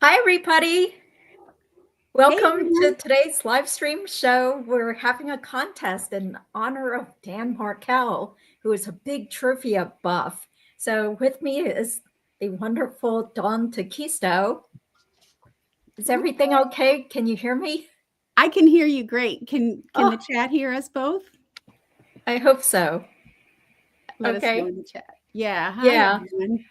Hi, everybody. Hey, Welcome to everyone. today's live stream show. We're having a contest in honor of Dan Markel, who is a big trivia buff. So with me is the wonderful Dawn Taquisto. Is everything okay? Can you hear me? I can hear you great. Can the Oh, chat hear us both? I hope so. Let us know Okay. in the chat. Yeah. Hi, Yeah. everyone.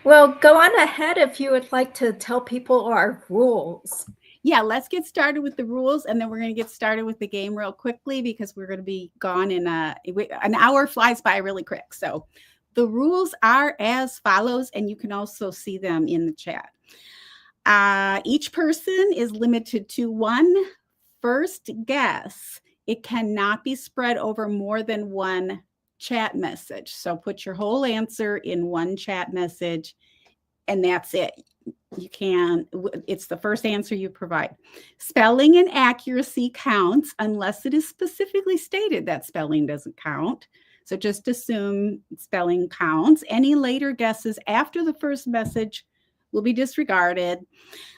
Well, go on ahead if you would like to tell people our rules. Yeah, let's get started with the rules, and then we're going to get started with the game real quickly because we're going to be gone in an hour flies by really quick. So the rules are as follows, and you can also see them in the chat. Each person is limited to one first guess. It cannot be spread over more than one chat message. So put your whole answer in one chat message, and that's it. It's the first answer you provide. Spelling and accuracy counts unless it is specifically stated that spelling doesn't count. So just assume spelling counts. Any later guesses after the first message will be disregarded.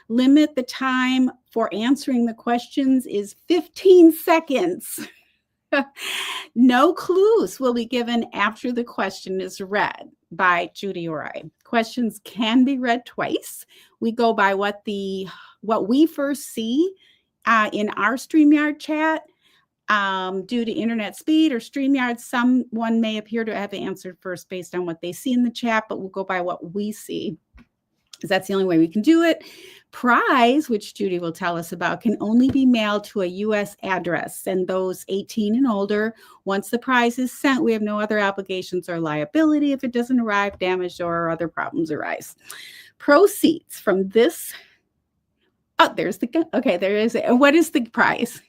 Limit the time for answering the questions is 15 seconds. No clues will be given after the question is read by Judy or I. Questions can be read twice. We go by what we first see in our StreamYard chat. Due to internet speed or StreamYard, someone may appear to have answered first based on what they see in the chat, but we'll go by what we see, because that's the only way we can do it. Prize, which Judy will tell us about, can only be mailed to a U.S. address, and those 18 and older. Once the prize is sent, we have no other obligations or liability if it doesn't arrive damaged or other problems arise. Proceeds from this. Oh, there's the. Okay, there is. What is the prize?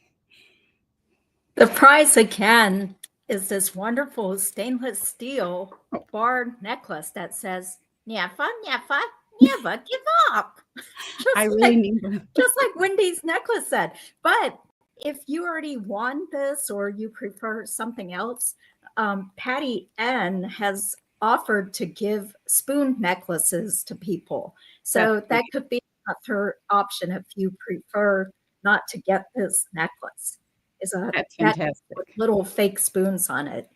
The prize again is this wonderful stainless steel bar necklace that says, "Never, never, never give up." I really need one. Just like Wendy's necklace said. But if you already won this or you prefer something else, Patty N has offered to give spoon necklaces to people. So that could be a third option if you prefer not to get this necklace. Is a That's that fantastic. with little fake spoons on it.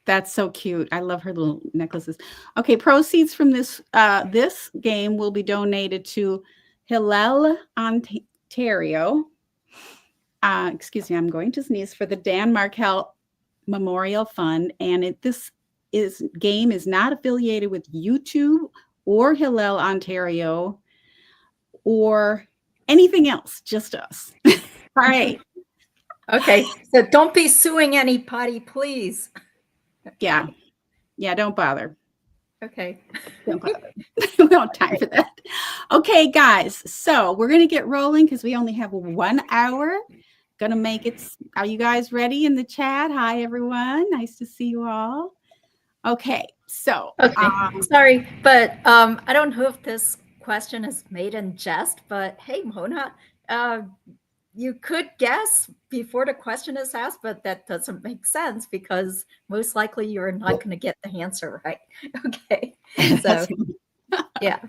That's so cute. I love her little necklaces. Okay, proceeds from this game will be donated to Hillel, Ontario. Excuse me, I'm going to sneeze, for the Dan Markel Memorial Fund, and this game is not affiliated with YouTube or Hillel, Ontario, or anything else. Just us. All right. Okay, so don't be suing anybody, please. Yeah. Yeah, don't bother. Okay. Don't bother. We don't have time for that. Okay, guys. So we're going to get rolling because we only have 1 hour. Going to make it. Are you guys ready in the chat? Hi, everyone. Nice to see you all. Okay. So. Okay. Sorry, but I don't know if this question is made in jest, but hey, Mona, you could guess before the question is asked, but that doesn't make sense because most likely you're not going to get the answer right. Okay. So, yeah.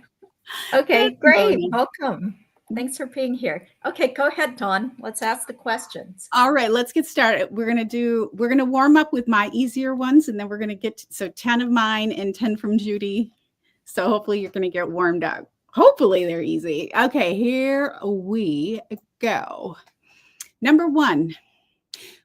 Okay, great. Welcome. Thanks for being here. Okay, go ahead, Dawn. Let's ask the questions. All right, let's get started. We're going to warm up with my easier ones, and then we're going to get so 10 of mine and 10 from Judy. So hopefully you're going to get warmed up. Hopefully they're easy. Okay, here we go. Number 1.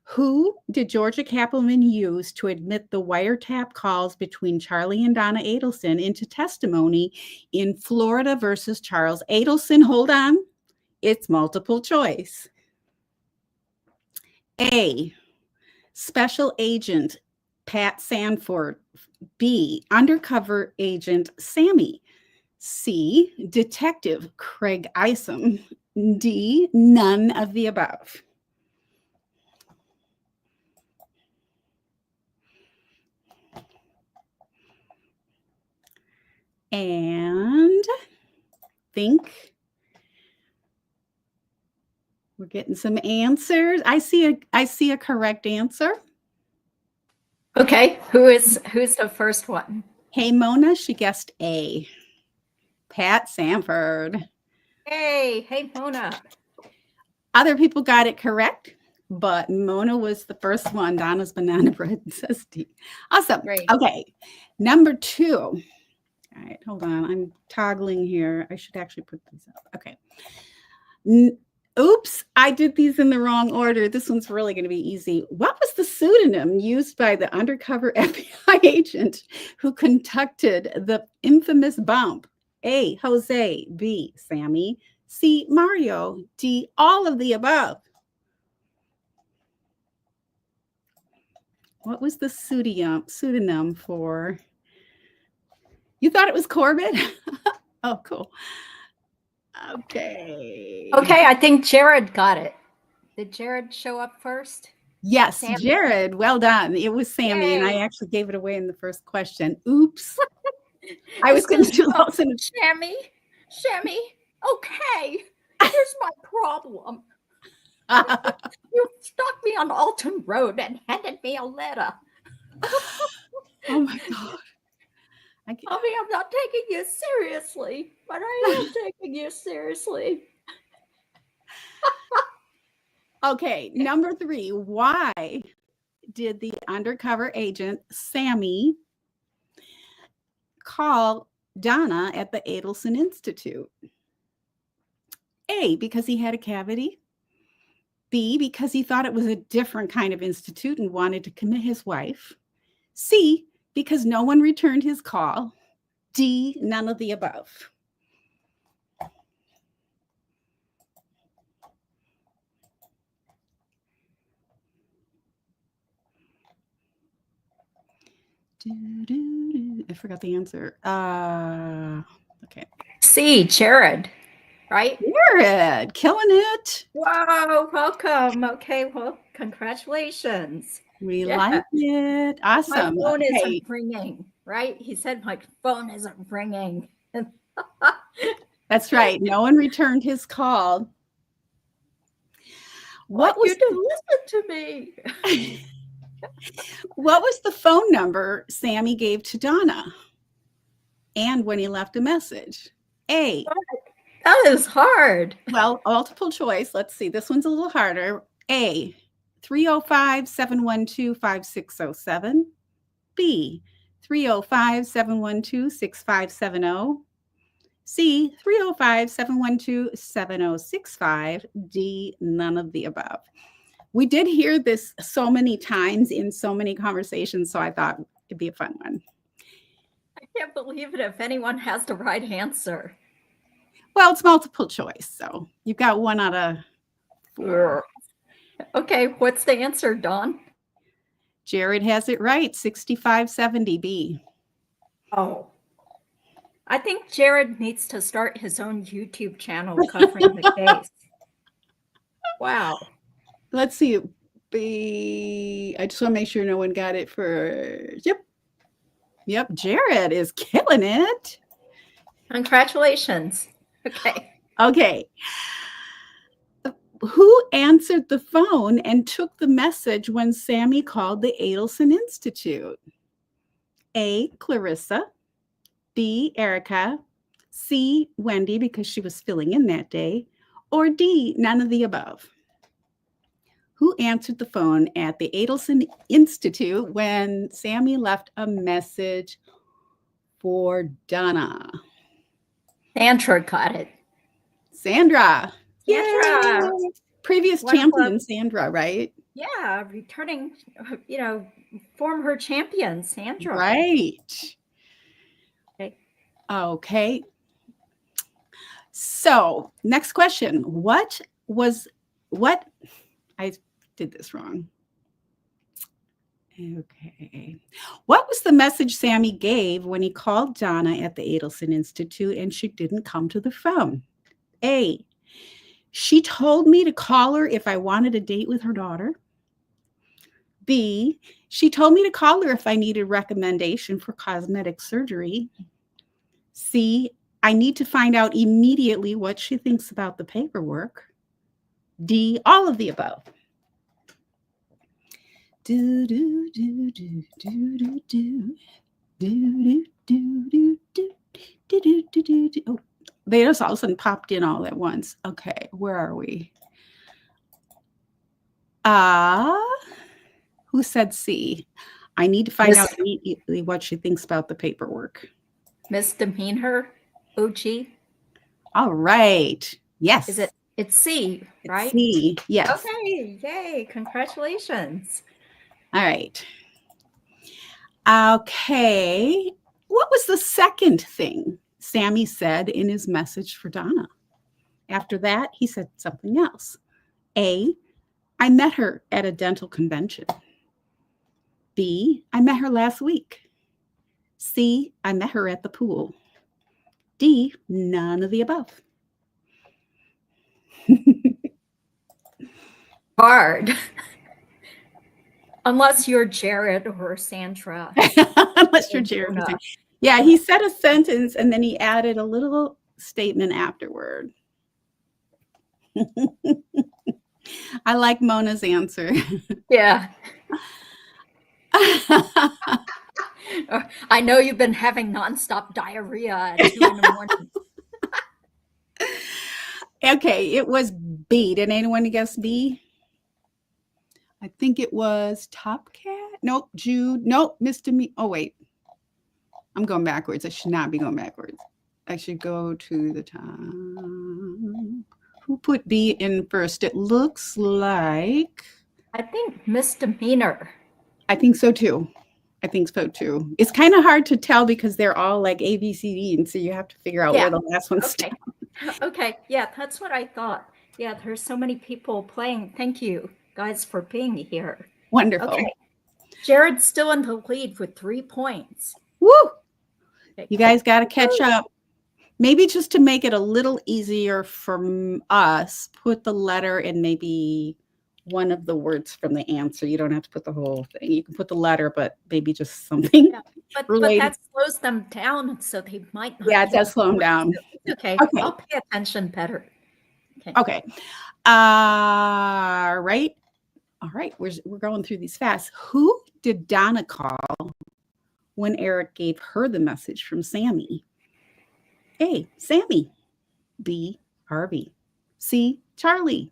Who did Georgia Cappleman use to admit the wiretap calls between Charlie and Donna Adelson into testimony in Florida versus Charles Adelson? Hold on. It's multiple choice. A, Special Agent Pat Sanford. B, Undercover Agent Sammy. C, Detective Craig Isom. D, none of the above. And think. We're getting some answers. I see a correct answer. Okay, who's the first one? Hey, Mona, she guessed A. Pat Sanford. Hey, Mona. Other people got it correct, but Mona was the first one. Donna's banana bread, says D. Awesome. Great. Okay. Number 2. All right, hold on. I'm toggling here. I should actually put these up. Okay. Oops, I did these in the wrong order. This one's really going to be easy. What was the pseudonym used by the undercover FBI agent who conducted the infamous bump? A, Jose. B, Sammy. C, Mario. D, all of the above. What was the pseudonym for? You thought it was Corbett? Oh, cool. Okay. Okay, I think Jared got it. Did Jared show up first? Yes, Sammy. Jared. Well done. It was Sammy, and I Yay. actually gave it away in the first question. Oops. I was going to do those in Shammy. Okay, here's my problem. You stuck me on Alton Road and handed me a letter. Oh my God. I mean, I'm not taking you seriously, but I am taking you seriously. Okay, number 3. Why did the undercover agent, Sammy, call Donna at the Adelson Institute? A, because he had a cavity. B, because he thought it was a different kind of institute and wanted to commit his wife. C, because no one returned his call. D, none of the above. I forgot the answer. Okay. C, Jared, right? Jared, killing it. Wow, welcome. Okay, well, congratulations. We like it. Awesome. My phone Okay. isn't ringing, right? He said my phone isn't ringing. That's right. No one returned his call. What was you to listen to me? What was the phone number Sammy gave to Donna? And when he left a message? A. That is hard. Well, multiple choice. Let's see. This one's a little harder. A. 305-712-5607. B. 305-712-6570. C. 305-712-7065. D. None of the above. We did hear this so many times in so many conversations, so I thought it'd be a fun one. I can't believe it if anyone has the right answer. Well, it's multiple choice, so you've got 1 out of 4. Okay, what's the answer, Dawn? Jared has it right, 6570 B. Oh. I think Jared needs to start his own YouTube channel covering the case. Wow. Let's see. B. I just want to make sure no one got it first. Yep. Jared is killing it. Congratulations. Okay. Who answered the phone and took the message when Sammy called the Adelson Institute? A. Clarissa. B. Erica. C. Wendy, because she was filling in that day. Or D. None of the above. Who answered the phone at the Adelson Institute when Sammy left a message for Donna? Sandra got it. Sandra. Sandra. Yay. Previous champion, Sandra, right? Yeah, returning, former champion, Sandra. Right. Okay. So, next question. I did this wrong. Okay. What was the message Sammy gave when he called Donna at the Adelson Institute and she didn't come to the phone? A. She told me to call her if I wanted a date with her daughter. B. She told me to call her if I needed a recommendation for cosmetic surgery. C. I need to find out immediately what she thinks about the paperwork. D. All of the above. Do do do do do do do do do do do do do do do. Oh, They just all of a sudden popped in all at once. Okay, where are we? Who said C? I need to find out immediately what she thinks about the paperwork. Misdemeanor, OG. All right. Yes. Is it? It's C, right? It's C. Yes. Okay. Yay. Congratulations. All right. Okay. What was the second thing Sammy said in his message for Donna? After that, he said something else. A, I met her at a dental convention. B, I met her last week. C, I met her at the pool. D, none of the above. Hard. Unless you're Jared or Sandra. Unless you're Jared. Yeah, he said a sentence and then he added a little statement afterward. I like Mona's answer. Yeah. I know you've been having nonstop diarrhea at 2 in the morning. Okay, it was B. Did anyone guess B? I think it was Top Cat. Nope, Jude. Nope, Mr. Me. Oh, wait. I'm going backwards. I should not be going backwards. I should go to the top. Who put B in first? It looks like... I think misdemeanor. I think so, too. I think so, too. It's kind of hard to tell because they're all like A, B, C, D, and so you have to figure out where the last one's okay. Okay, yeah, that's what I thought. Yeah, there's so many people playing. Thank you, guys, for being here. Wonderful. Okay. Jared's still in the lead with 3 points. Woo! Okay. You guys got to catch up. Maybe just to make it a little easier for us, put the letter in maybe one of the words from the answer. You don't have to put the whole thing. You can put the letter, but maybe just something. Yeah, but that slows them down, so they might not. Yeah, it does slow them down. Okay. I'll pay attention better. Okay. All right. We're going through these fast. Who did Donna call when Eric gave her the message from Sammy? A, Sammy. B, Harvey. C, Charlie.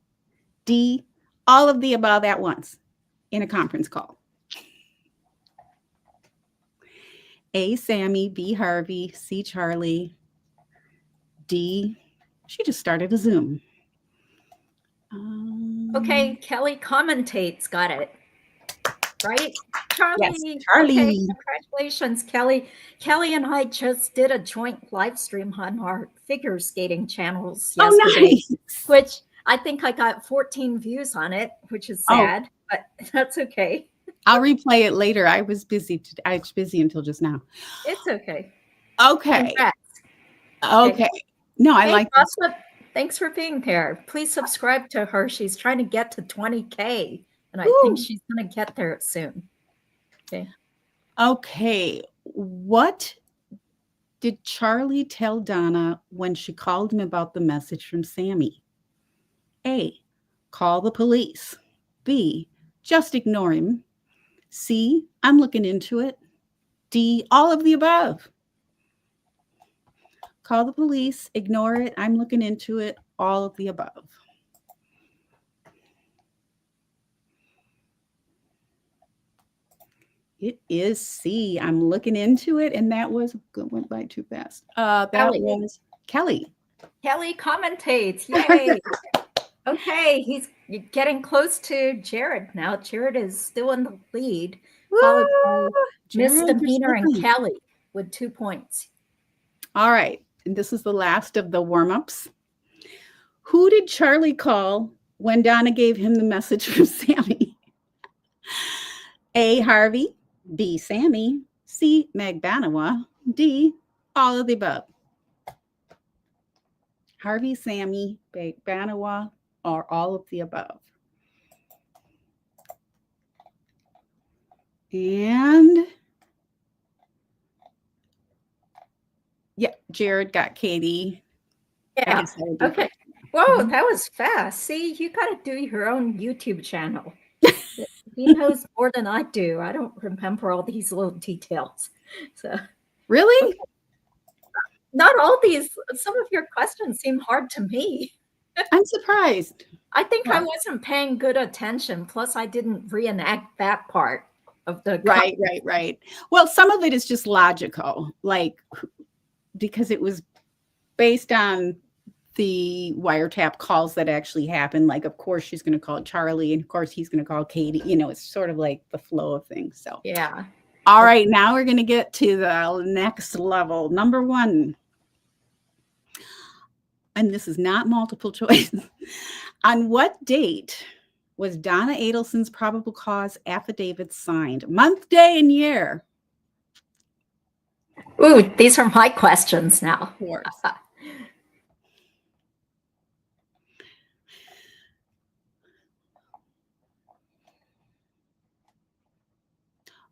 D, all of the above at once in a conference call. A, Sammy. B, Harvey. C, Charlie. D, she just started a Zoom. Okay, Kelly commentates. Got it. Right? Charlie. Yes, Charlie. Okay, congratulations, Kelly. Kelly and I just did a joint live stream on our figure skating channels yesterday, nice. Which I think I got 14 views on it, which is sad, but that's okay. I'll replay it later. I was busy. I was busy until just now. It's okay. Okay. Congrats. Okay. No, I like Gossip, thanks for being there. Please subscribe to her. She's trying to get to 20K. And I think she's going to get there soon. Okay. Okay. What did Charlie tell Donna when she called him about the message from Sammy? A, call the police. B, just ignore him. C, I'm looking into it. D, all of the above. Call the police, ignore it, I'm looking into it, all of the above. It is C. I'm looking into it, and that was went by too fast. That was Kelly. Kelly commentates. Yay! Okay, he's getting close to Jared now. Jared is still in the lead, followed by Misdemeanor and Kelly with 2 points. All right, and this is the last of the warm-ups. Who did Charlie call when Donna gave him the message from Sammy? A, Harvey. B, Sammy. C, Meg Banawa. D, all of the above. Harvey, Sammy, Meg Banawa, or all of the above. And yeah, Jared got Katie. Yeah. Okay. Whoa, that was fast. See, you got to do your own YouTube channel. He knows more than I do. I don't remember all these little details. So really? not all these, some of your questions seem hard to me. I'm surprised. I think I Well, wasn't paying good attention. Plus, I didn't reenact that part of the right. Well, some of it is just logical, like because it was based on the wiretap calls that actually happened. Like, of course, she's going to call Charlie, and of course, he's going to call Katie. You know, it's sort of like the flow of things. So, Yeah. all right, now we're going to get to the next level. Number 1. And this is not multiple choice. On what date was Donna Adelson's probable cause affidavit signed? Month, day, and year. Ooh, these are my questions now. Of course.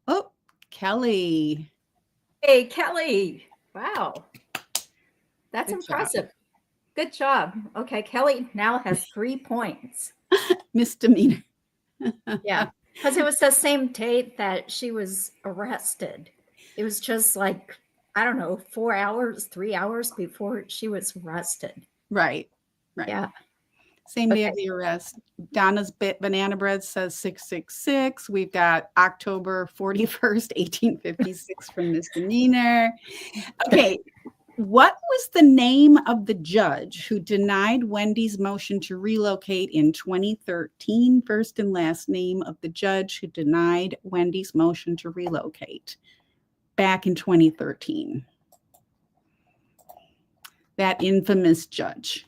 Oh, Kelly. Hey, Kelly. Wow. That's Good impressive. Good job. Okay, Kelly now has 3 points. Misdemeanor. Yeah, because it was the same date that she was arrested. It was just like, I don't know, 4 hours, 3 hours before she was arrested. Right. Yeah. Same day of the arrest. Donna's banana bread says 666. We've got October 41st, 1856 from misdemeanor. Okay. What was the name of the judge who denied Wendy's motion to relocate in 2013? First and last name of the judge who denied Wendy's motion to relocate back in 2013. That infamous judge.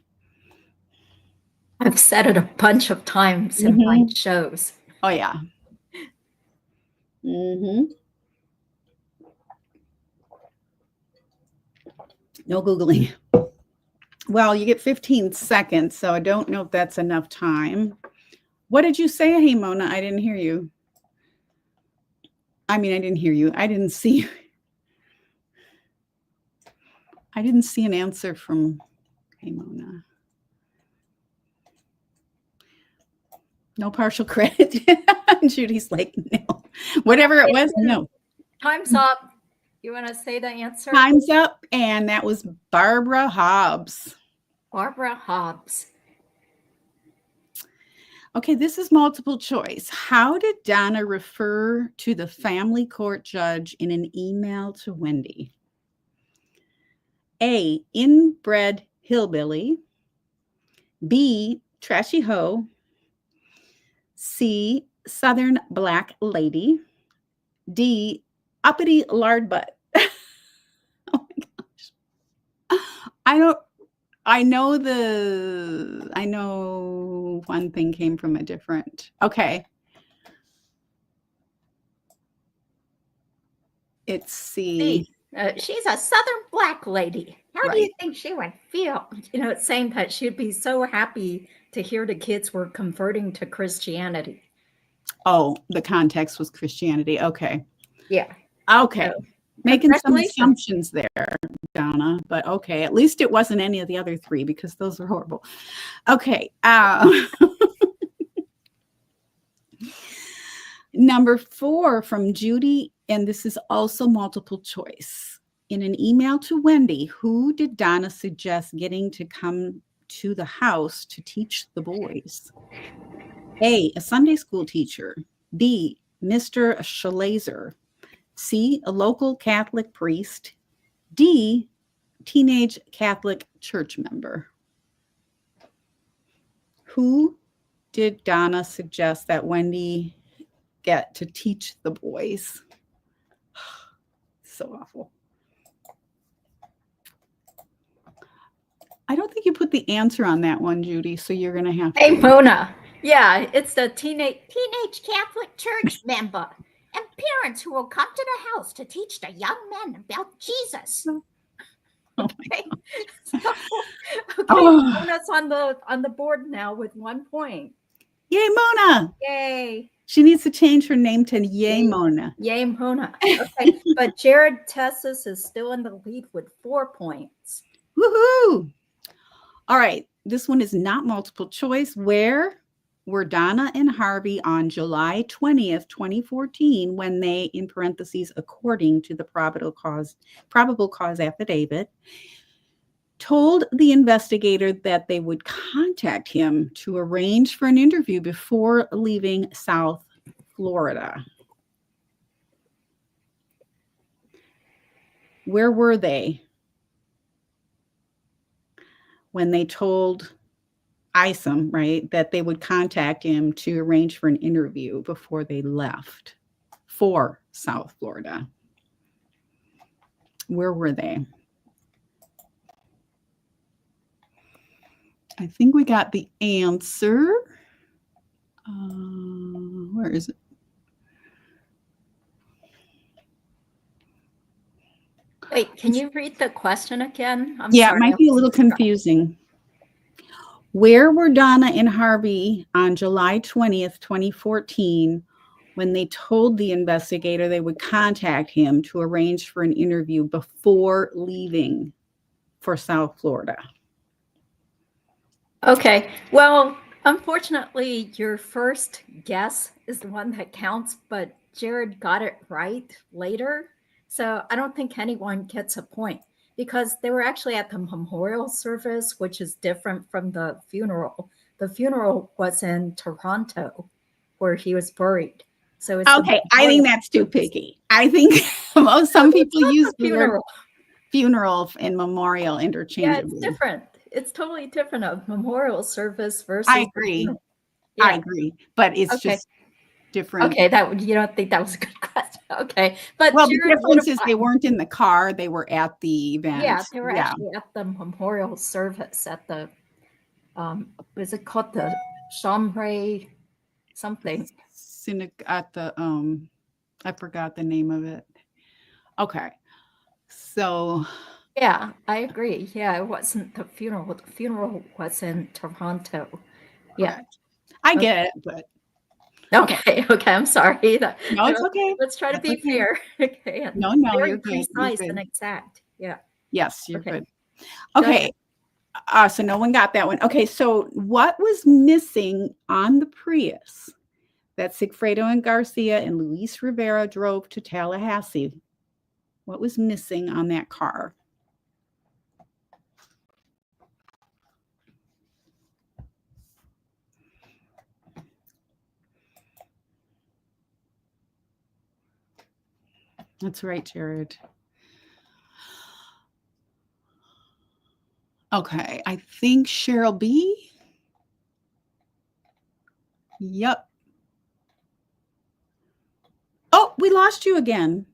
I've said it a bunch of times in my shows. Oh, yeah. Mm-hmm. No Googling. Well, you get 15 seconds, so I don't know if that's enough time. What did you say, hey, Mona? I didn't hear you. I mean, I didn't hear you. I didn't see. I didn't see an answer from hey, Mona. No partial credit. Judy's like, no. Whatever it was, no. Time's up. You want to say the answer? Time's up, and that was Barbara Hobbs. Barbara Hobbs. Okay, this is multiple choice. How did Donna refer to the family court judge in an email to Wendy? A, inbred hillbilly. B, trashy hoe. C, southern black lady. D, uppity lard butt. Oh my gosh. I know one thing came from a different. Okay. It's C. She's a southern black lady. How do you think she would feel? You know, it's saying that she'd be so happy to hear the kids were converting to Christianity. Oh, the context was Christianity. Okay. Yeah. Okay. So, making some assumptions there, Donna, but okay. At least it wasn't any of the other 3 because those are horrible. Okay. Number 4 from Judy, and this is also multiple choice. In an email to Wendy, who did Donna suggest getting to come to the house to teach the boys? A Sunday school teacher. B, Mr. Schlazer. C, a local Catholic priest. D, teenage Catholic church member. Who did Donna suggest that Wendy get to teach the boys? So awful. I don't think you put the answer on that one, Judy, so you're going to have to. Hey, Mona. Yeah, it's the teenage Catholic church member and parents who will come to the house to teach the young men about Jesus. Oh okay. Mona's on the board now with 1 point. Yay, Mona! Yay! She needs to change her name to Yay Mona. Yay Mona. Okay, but Jared Tessis is still in the lead with 4 points. Woohoo! All right, this one is not multiple choice. Where were Donna and Harvey on July 20th, 2014, when they, in parentheses, according to the probable cause affidavit, told the investigator that they would contact him to arrange for an interview before leaving South Florida. Where were they when they told Isom, right, that they would contact him to arrange for an interview before they left for South Florida? Where were they? I think we got the answer. Where is it? Wait, can you read the question again? I'm Yeah, sorry. it might be a little confusing. Where were Donna and Harvey on July 20th, 2014, when they told the investigator they would contact him to arrange for an interview before leaving for South Florida? Okay, well, unfortunately, your first guess is the one that counts, but Jared got it right later. So I don't think anyone gets a point because they were actually at the memorial service, which is different from the funeral. The funeral was in Toronto where he was buried. So it's Okay, I think that's too picky. I think some people use the word funeral and memorial interchangeably. Yeah, it's different. It's totally different. A memorial service versus. I agree. Yeah. I agree, but it's just different. Okay, you don't think that was a good question? Okay, but well, the difference is they weren't in the car; they were at the event. Yeah, they were actually at the memorial service at the. Is it called the Chambre something? At the I forgot the name of it. Okay, so. Yeah, I agree. Yeah, it wasn't the funeral. The funeral was in Toronto. Yeah, I get it, but. Okay, I'm sorry. No, it's okay. Let's try to be fair. Okay. No, you're good. Precise and exact. Yeah. Yes, you're good. Okay. So no one got that one. Okay, so what was missing on the Prius that Sigfredo and Garcia and Luis Rivera drove to Tallahassee? What was missing on that car? That's right, Jared. Okay, I think Cheryl B. Yep. Oh, we lost you again.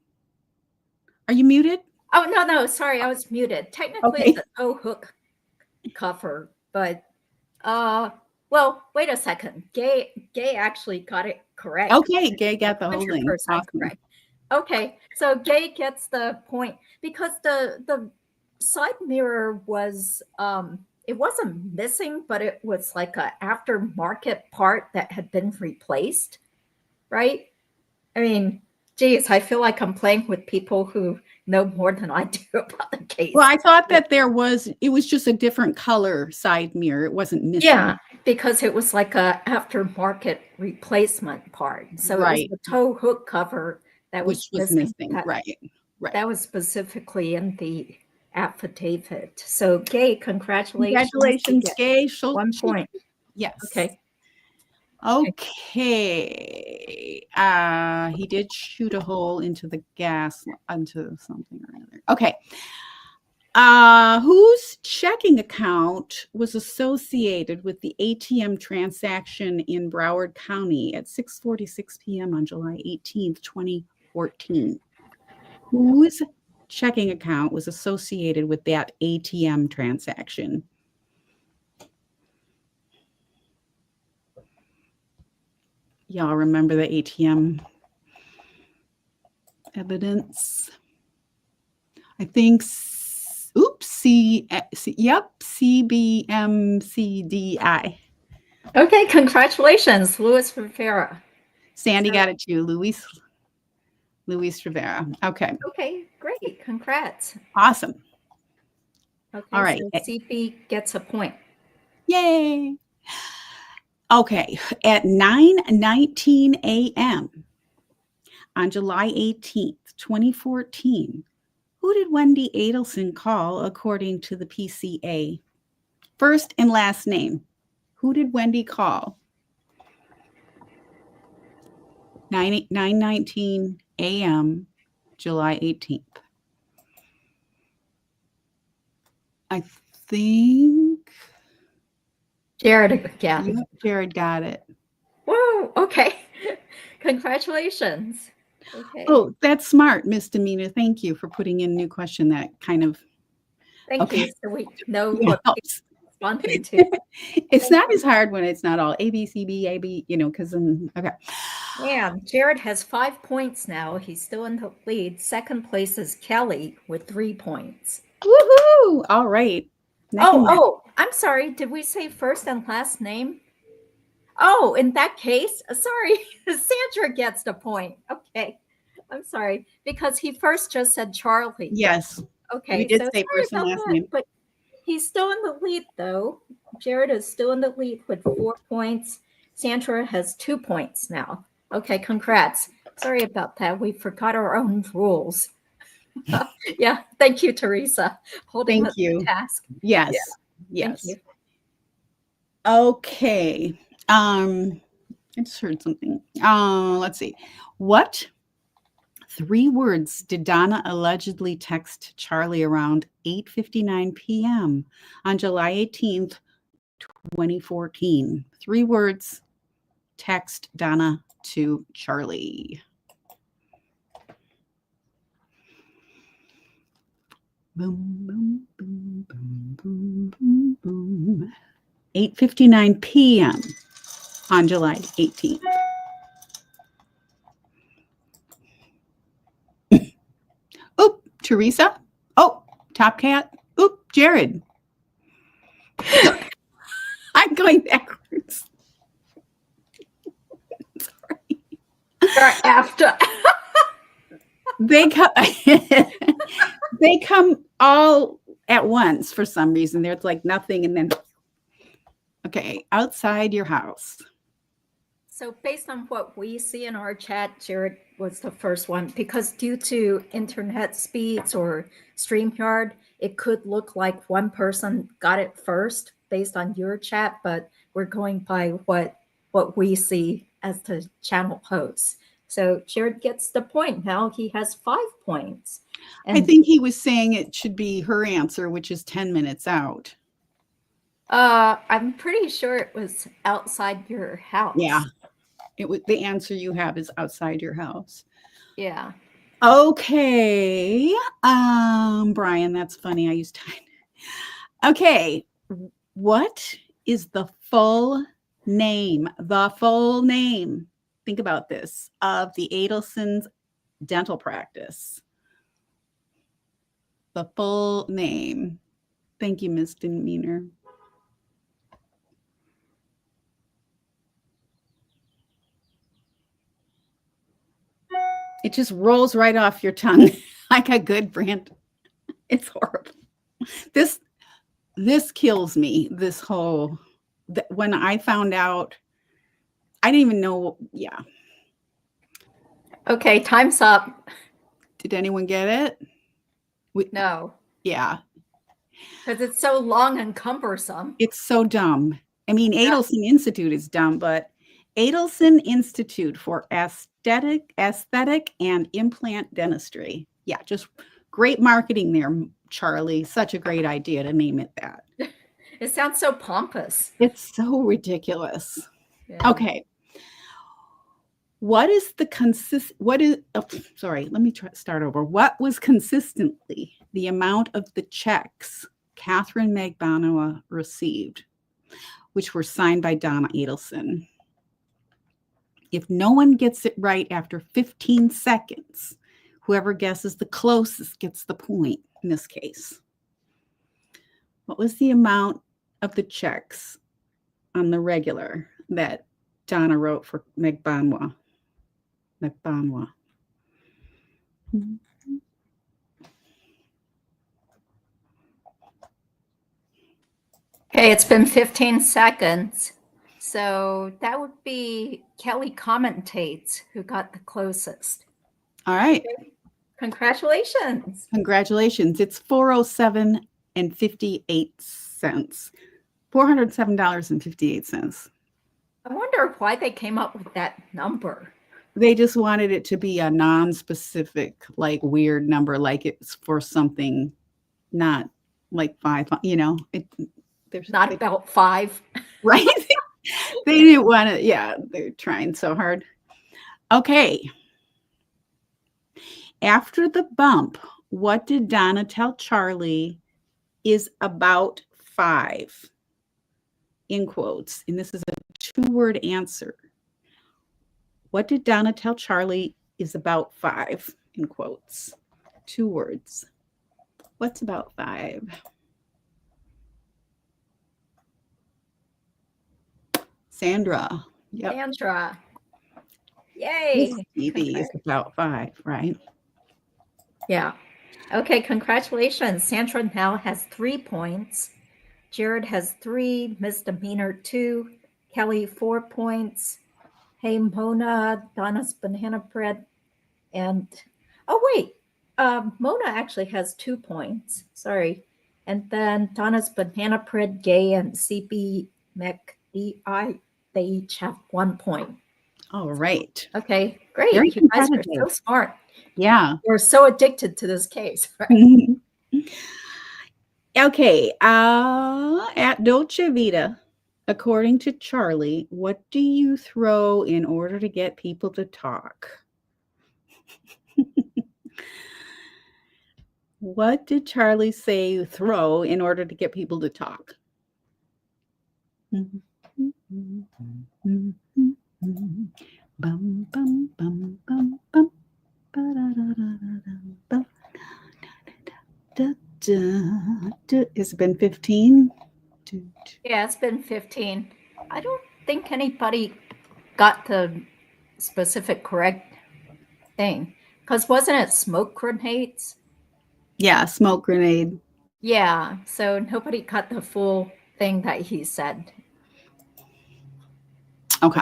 Are you muted? Oh, no, sorry, I was muted. Technically, it's a tow hook cover, but well, wait a second. Gay actually got it correct. Okay, Gay got the whole thing. Awesome. Correct. Okay, so Gay gets the point because the side mirror was it wasn't missing, but it was like a aftermarket part that had been replaced, right? I mean, geez, I feel like I'm playing with people who know more than I do about the case. Well, I thought that it was just a different color side mirror. It wasn't missing. Yeah, because it was like a aftermarket replacement part. So it was the tow hook cover that was missing. Right. That was specifically in the affidavit. So Gay, congratulations. Congratulations, Gay. 1 point. Yes. Okay. Okay. He did shoot a hole into the gas, onto something or another. Okay. Whose checking account was associated with the ATM transaction in Broward County at 6:46 p.m. on July 18th, 2014? Whose checking account was associated with that ATM transaction? Y'all remember the ATM evidence? I think, CBMCDI. Okay, congratulations, Luis Rivera. Sandy got it too, Luis Rivera. Okay. Okay, great. Congrats. Awesome. Okay, all right. So CP gets a point. Yay. Okay, at 9:19 a.m. on July 18th, 2014, Who did Wendy Adelson call according to the PCA? First and last name. Who did Wendy call? 9:19 a.m., July 18th. I think Jared again. Yep, Jared got it. Whoa, okay. Congratulations. Okay. Oh, that's smart, Misdemeanor. Thank you for putting in a new question that kind of Thank you. So we know yeah, what helps. we're responding to. It's not as hard when it's not all A, B, C, B, A, B, because okay. Yeah, Jared has 5 points now. He's still in the lead. Second place is Kelly with 3 points. Woohoo! All right. Oh, I'm sorry. Did we say first and last name? Oh, in that case, sorry, Sandra gets the point. Okay. I'm sorry, because he first just said Charlie. Yes. Okay. You did So say first and last name. but he's still in the lead, though. Jared is still in the lead with 4 points. Sandra has 2 points now. Okay, congrats. Sorry about that. We forgot our own rules. Yeah, thank you, Teresa, holding Thank you. the task. Yes. Yeah. Yes. Thank you. Okay. I just heard something. Let's see. What 3 words did Donna allegedly text Charlie around 8:59 p.m. on July 18th, 2014? 3 words text Donna to Charlie. Boom, boom, boom, boom, boom, boom, boom. 8:59 p.m. on July 18th. Oop, Teresa. Oh, Top Cat. Oop, Jared. I'm going backwards. Sorry. After. They come they come all at once for some reason. There's like nothing and then okay, outside your house. So based on what we see in our chat, Jared was the first one because due to internet speeds or StreamYard, it could look like one person got it first based on your chat, but we're going by what we see as the channel hosts. So Jared gets the point. Now he has 5 points. I think he was saying it should be her answer, which is 10 minutes out. I'm pretty sure it was outside your house. Yeah. It was the answer you have is outside your house. Yeah. Okay. Brian, that's funny. I used time. Okay. What is the full name? The full name. Think about this of the Adelson's dental practice. The full name. Thank you, Ms. Demeanor. It just rolls right off your tongue like a good brand. It's horrible. This kills me. This whole when I found out, I didn't even know. Yeah. Okay, time's up. Did anyone get it? No. Yeah. Because it's so long and cumbersome. It's so dumb. I mean, Adelson Institute is dumb, but Adelson Institute for Aesthetic and Implant Dentistry. Yeah, just great marketing there, Charlie. Such a great idea to name it that. It sounds so pompous. It's so ridiculous. Yeah. Okay. What is sorry, let me start over. What was consistently the amount of the checks Catherine Magbanua received, which were signed by Donna Adelson? If no one gets it right after 15 seconds, whoever guesses the closest gets the point in this case. What was the amount of the checks on the regular that Donna wrote for Magbanua? Okay, it's been 15 seconds. So that would be Kelly Commentates who got the closest. All right. Congratulations. Congratulations. It's 407 and 58 cents. $407.58. I wonder why they came up with that number. They just wanted it to be a non-specific, like weird number, like it's for something not like five, there's Not about 5. right. They didn't want to, yeah, they're trying so hard. Okay. After the bump, what did Donna tell Charlie is about 5? In quotes. And this is a 2-word answer. What did Donna tell Charlie is about 5? In quotes. 2 words. What's about 5? Sandra. Yep. Sandra. Yay. Stevie is about 5, right? Yeah. Okay, congratulations. Sandra now has 3 points. Jared has 3, Misdemeanor 2, Kelly 4 points. Hey Mona, Donna's Banana Bread, and Mona actually has 2 points. Sorry. And then Donna's Banana Bread, Gay, and CB McDI, they each have 1 point. All right. Okay, great. Very you guys are so smart. Yeah. We're so addicted to this case. Right? Okay. At Dolce Vita, according to Charlie, what do you throw in order to get people to talk? What did Charlie say you throw in order to get people to talk? Bum, bum, bum, bum, bum. It's been 15? Yeah, it's been 15. I don't think anybody got the specific correct thing. Because wasn't it smoke grenades? Yeah, smoke grenade. Yeah, so nobody got the full thing that he said. Okay,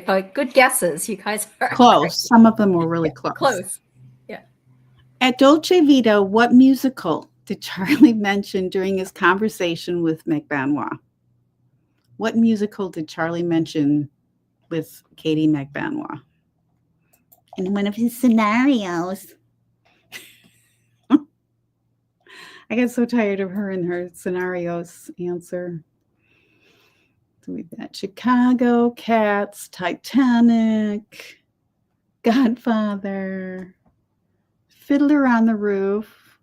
but good guesses. You guys are close. Great. Some of them were really close. Close. Yeah. At Dolce Vita, what musical did Charlie mention during his conversation with McBanois? What musical did Charlie mention with Katie McBanois? In one of his scenarios. I get so tired of her and her scenarios answer. So we've got Chicago, Cats, Titanic, Godfather, Fiddler on the Roof,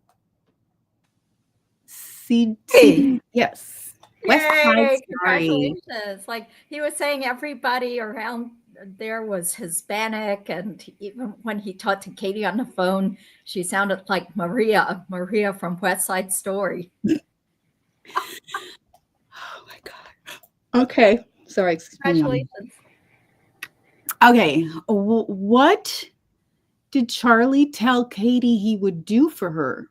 yes. West Side Story. Congratulations. Like he was saying, everybody around there was Hispanic, and even when he talked to Katie on the phone, she sounded like Maria from West Side Story. Oh my God. Okay. Sorry. Congratulations. Okay. What did Charlie tell Katie he would do for her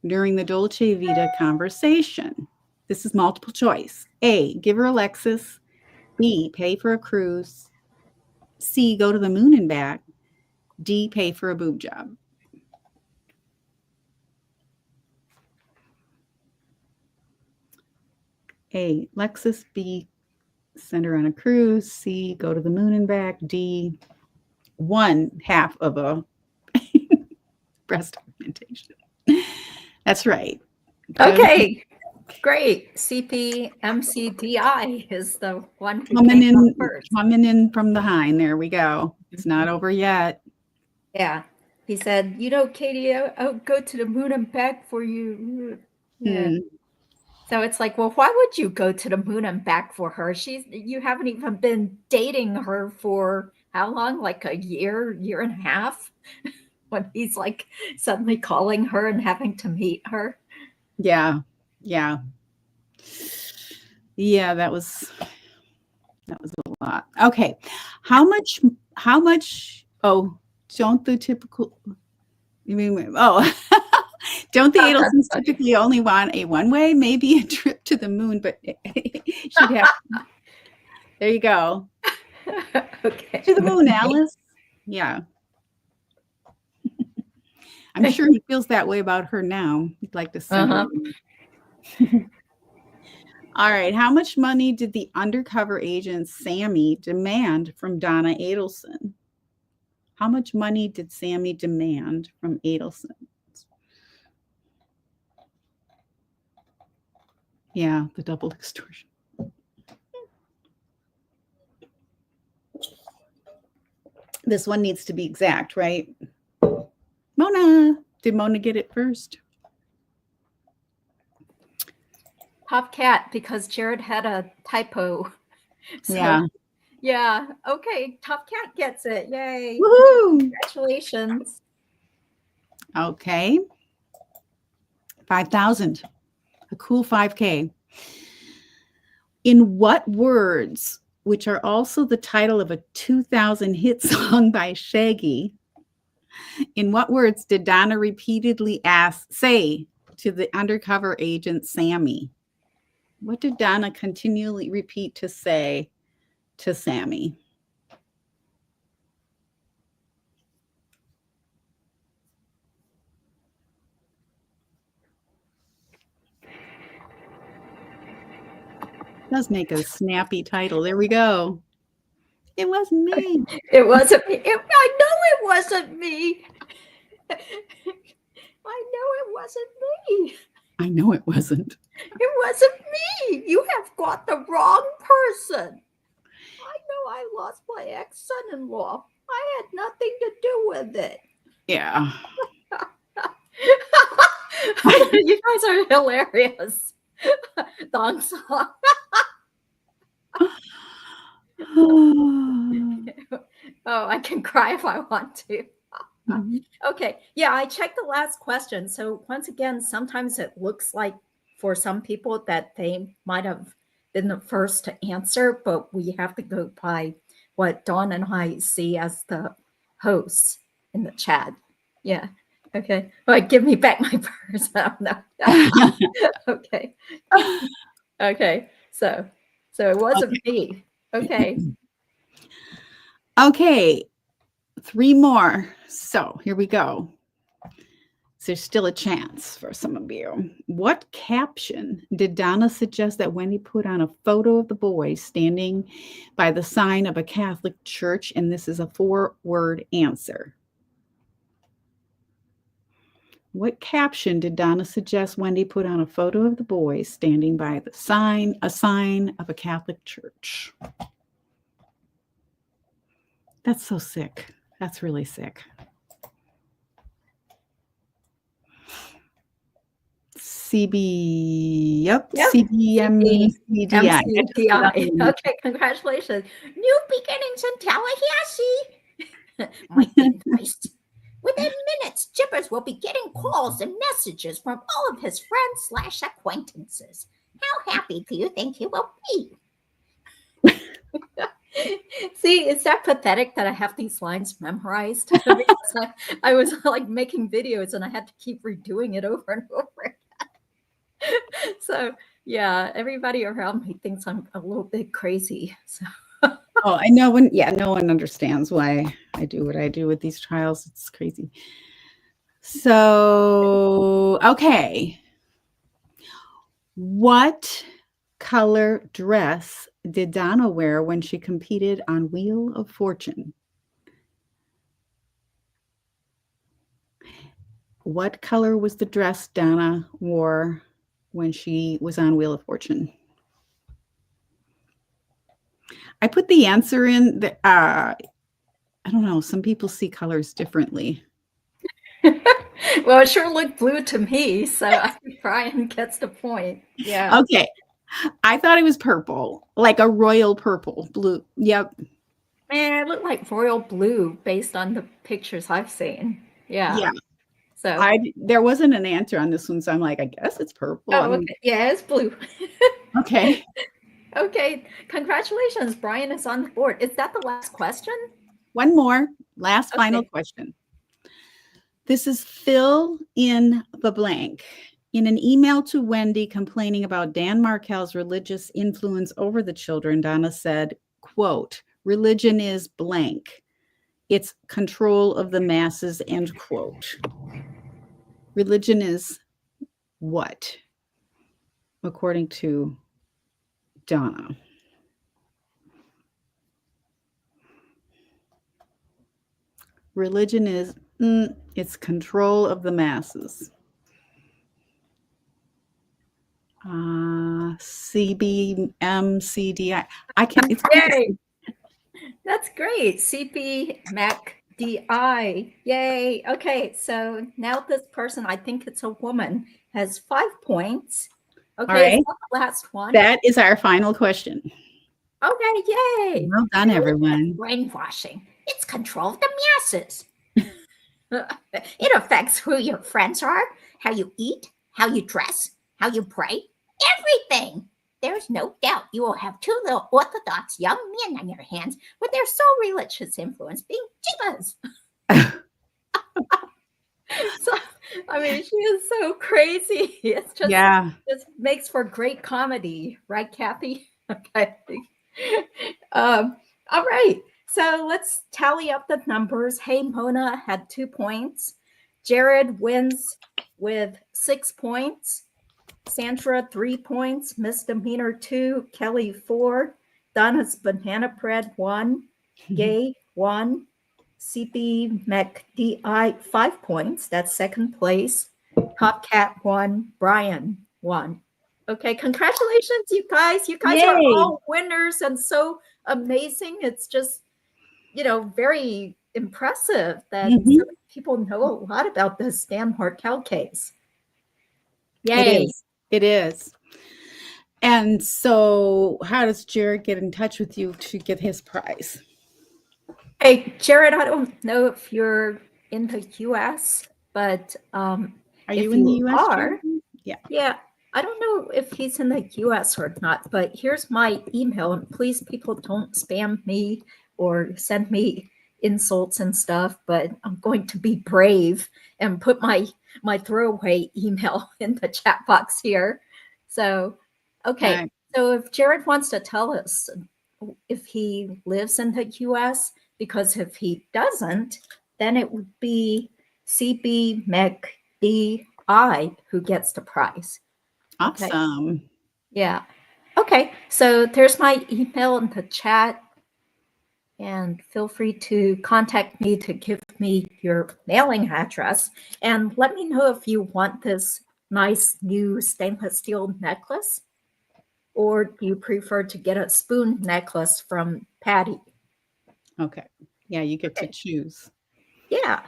during the Dolce Vita conversation? This is multiple choice. A, give her a Lexus. B, pay for a cruise. C, go to the moon and back. D, pay for a boob job. A, Lexus. B, send her on a cruise. C, go to the moon and back. D, 1/2 of a breast augmentation. That's right. Okay. Great. CPMCDI is the one who coming came in first. Coming in from behind. There we go. It's not over yet. Yeah. He said, Katie, I'll go to the moon and back for you. Yeah. So it's like, well, why would you go to the moon and back for her? You haven't even been dating her for how long? Like a year and a half? When he's like suddenly calling her and having to meet her. Yeah. That was a lot. Okay. How much don't the typical don't the Adelsons typically only want a one-way, maybe a trip to the moon, but should have there you go. Okay. To the moon, Alice. Yeah. I'm sure he feels that way about her now. He'd like to send her. All right. How much money did the undercover agent Sammy demand from Donna Adelson? How much money did Sammy demand from Adelson? Yeah, the double extortion. This one needs to be exact, right? Mona. Did Mona get it first? Top cat, because Jared had a typo. So, yeah. Yeah. Okay. Top cat gets it. Yay. Woohoo! Congratulations. Okay. 5,000. A cool 5K. In what words, which are also the title of a 2000 hit song by Shaggy, in what words did Donna repeatedly say to the undercover agent Sammy? What did Donna continually repeat to say to Sammy? Does make a snappy title. There we go. It wasn't me. It wasn't me. I know it wasn't me. I know it wasn't me. I know it wasn't. It wasn't me. You have got the wrong person. I know I lost my ex-son-in-law. I had nothing to do with it. Yeah. You guys are hilarious. Thong song. Oh, I can cry if I want to. Okay. Yeah, I checked the last question. So once again, sometimes it looks like for some people that they might have been the first to answer, but we have to go by what Dawn and I see as the hosts in the chat. Yeah. Okay. Well, give me back my purse. No. Okay. Okay. So it wasn't me. Okay. Okay. 3 more. So here we go. There's still a chance for some of you. What caption did Donna suggest that Wendy put on a photo of the boy standing by the sign of a Catholic church? And this is a 4-word answer. What caption did Donna suggest Wendy put on a photo of the boy standing by a sign of a Catholic church? That's so sick. That's really sick. CBMCDI. Okay, congratulations. New beginnings in Tallahassee. Might be nice. Within minutes, Jippers will be getting calls and messages from all of his friends/acquaintances. How happy do you think he will be? See, is that pathetic that I have these lines memorized? Because I was like making videos and I had to keep redoing it over and over again. So yeah, everybody around me thinks I'm a little bit crazy. So. Oh, I know no one understands why I do what I do with these trials. It's crazy. So, okay. What color dress did Donna wear when she competed on Wheel of Fortune? What color was the dress Donna wore when she was on Wheel of Fortune? I put the answer in. I don't know. Some people see colors differently. Well, it sure looked blue to me, so I think Brian gets the point. Yeah. Okay. I thought it was purple, like a royal purple, blue. Yep. Man, it looked like royal blue based on the pictures I've seen. Yeah. Yeah. So there wasn't an answer on this one, so I'm like, I guess it's purple. Oh, okay. Yeah, it's blue. Okay. Okay. Congratulations. Brian is on the board. Is that the last question? One more. Last final question. This is fill in the blank. In an email to Wendy complaining about Dan Markel's religious influence over the children, Donna said, quote, religion is blank. It's control of the masses, end quote. Religion is what, according to Donna? Religion is it's control of the masses. CBMCDI. I can't. It's Yay! That's great. CP MacDI. Yay. Okay, so now this person, I think it's a woman, has 5 points. all Okay, is right. that the last one? That is our final question. Okay, yay. Well done, everyone. Brainwashing. It's control of the masses. It affects who your friends are, how you eat, how you dress, how you pray, everything. There's no doubt you will have 2 little Orthodox young men on your hands with their sole religious influence being jivas. So, I mean, she is so crazy. It's just, Yeah. just makes for great comedy, right, Kathy? Okay. All right. So let's tally up the numbers. Hey Mona had 2 points. Jared wins with 6 points. Sandra 3 points. Misdemeanor 2. Kelly 4. Donna's banana bread 1. Gay 1. CP McDI 5 points. That's second place. Top Cat 1. Brian 1. Okay, congratulations, you guys. You guys are Yay. all winners and so amazing. It's just, very impressive that so many people know a lot about this Dan Markel case. It Yay. is. It is. And so, how does Jared get in touch with you to get his prize? Hey, Jared, I don't know if you're in the US, but Are if you in the US? are, Yeah. yeah, I don't know if he's in the US or not, but here's my email. And please, people, don't spam me or send me insults and stuff, but I'm going to be brave and put my throwaway email in the chat box here. So, okay. Right. So if Jared wants to tell us if he lives in the US, because if he doesn't, then it would be CB McDI who gets the prize. Okay. Awesome. Yeah. Okay. So there's my email in the chat. And feel free to contact me to give me your mailing address. And let me know if you want this nice new stainless steel necklace, or do you prefer to get a spoon necklace from Patty? Okay. Yeah, you get to choose. Yeah.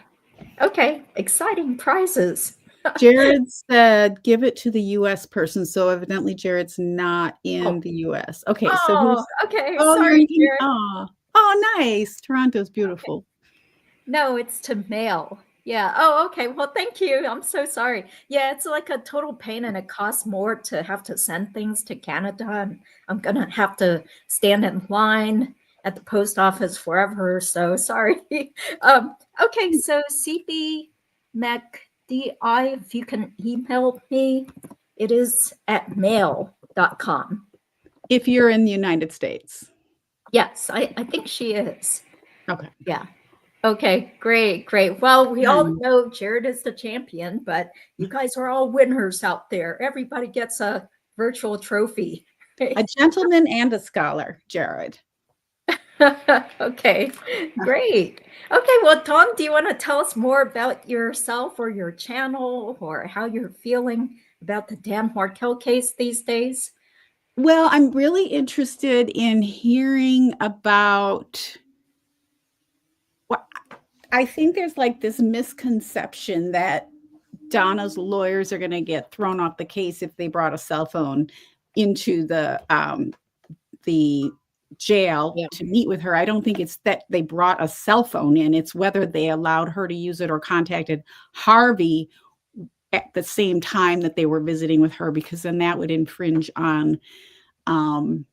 Okay. Exciting prizes. Jared said, give it to the US person. So evidently Jared's not in the US. Okay. So who's okay. oh, Sorry, you're Jared. oh, nice. Toronto's beautiful. No, it's to mail. Yeah. Oh, okay. Well, thank you. I'm so sorry. Yeah, it's like a total pain and it costs more to have to send things to Canada. And I'm going to have to stand in line at the post office forever. So sorry. Okay. So CB MacDI, if you can email me, it is at mail.com. If you're in the United States. Yes, I think she is. Okay. Yeah. Okay, great. Well, we all know Jared is the champion, but you guys are all winners out there. Everybody gets a virtual trophy. A gentleman and a scholar, Jared. Okay, great. Okay, well, Tom, do you want to tell us more about yourself or your channel or how you're feeling about the Dan Markel case these days? Well, I'm really interested in hearing about what I think there's like this misconception that Donna's lawyers are going to get thrown off the case if they brought a cell phone into the jail to meet with her. I don't think it's that they brought a cell phone in. It's whether they allowed her to use it or contacted Harvey at the same time that they were visiting with her, because then that would infringe on the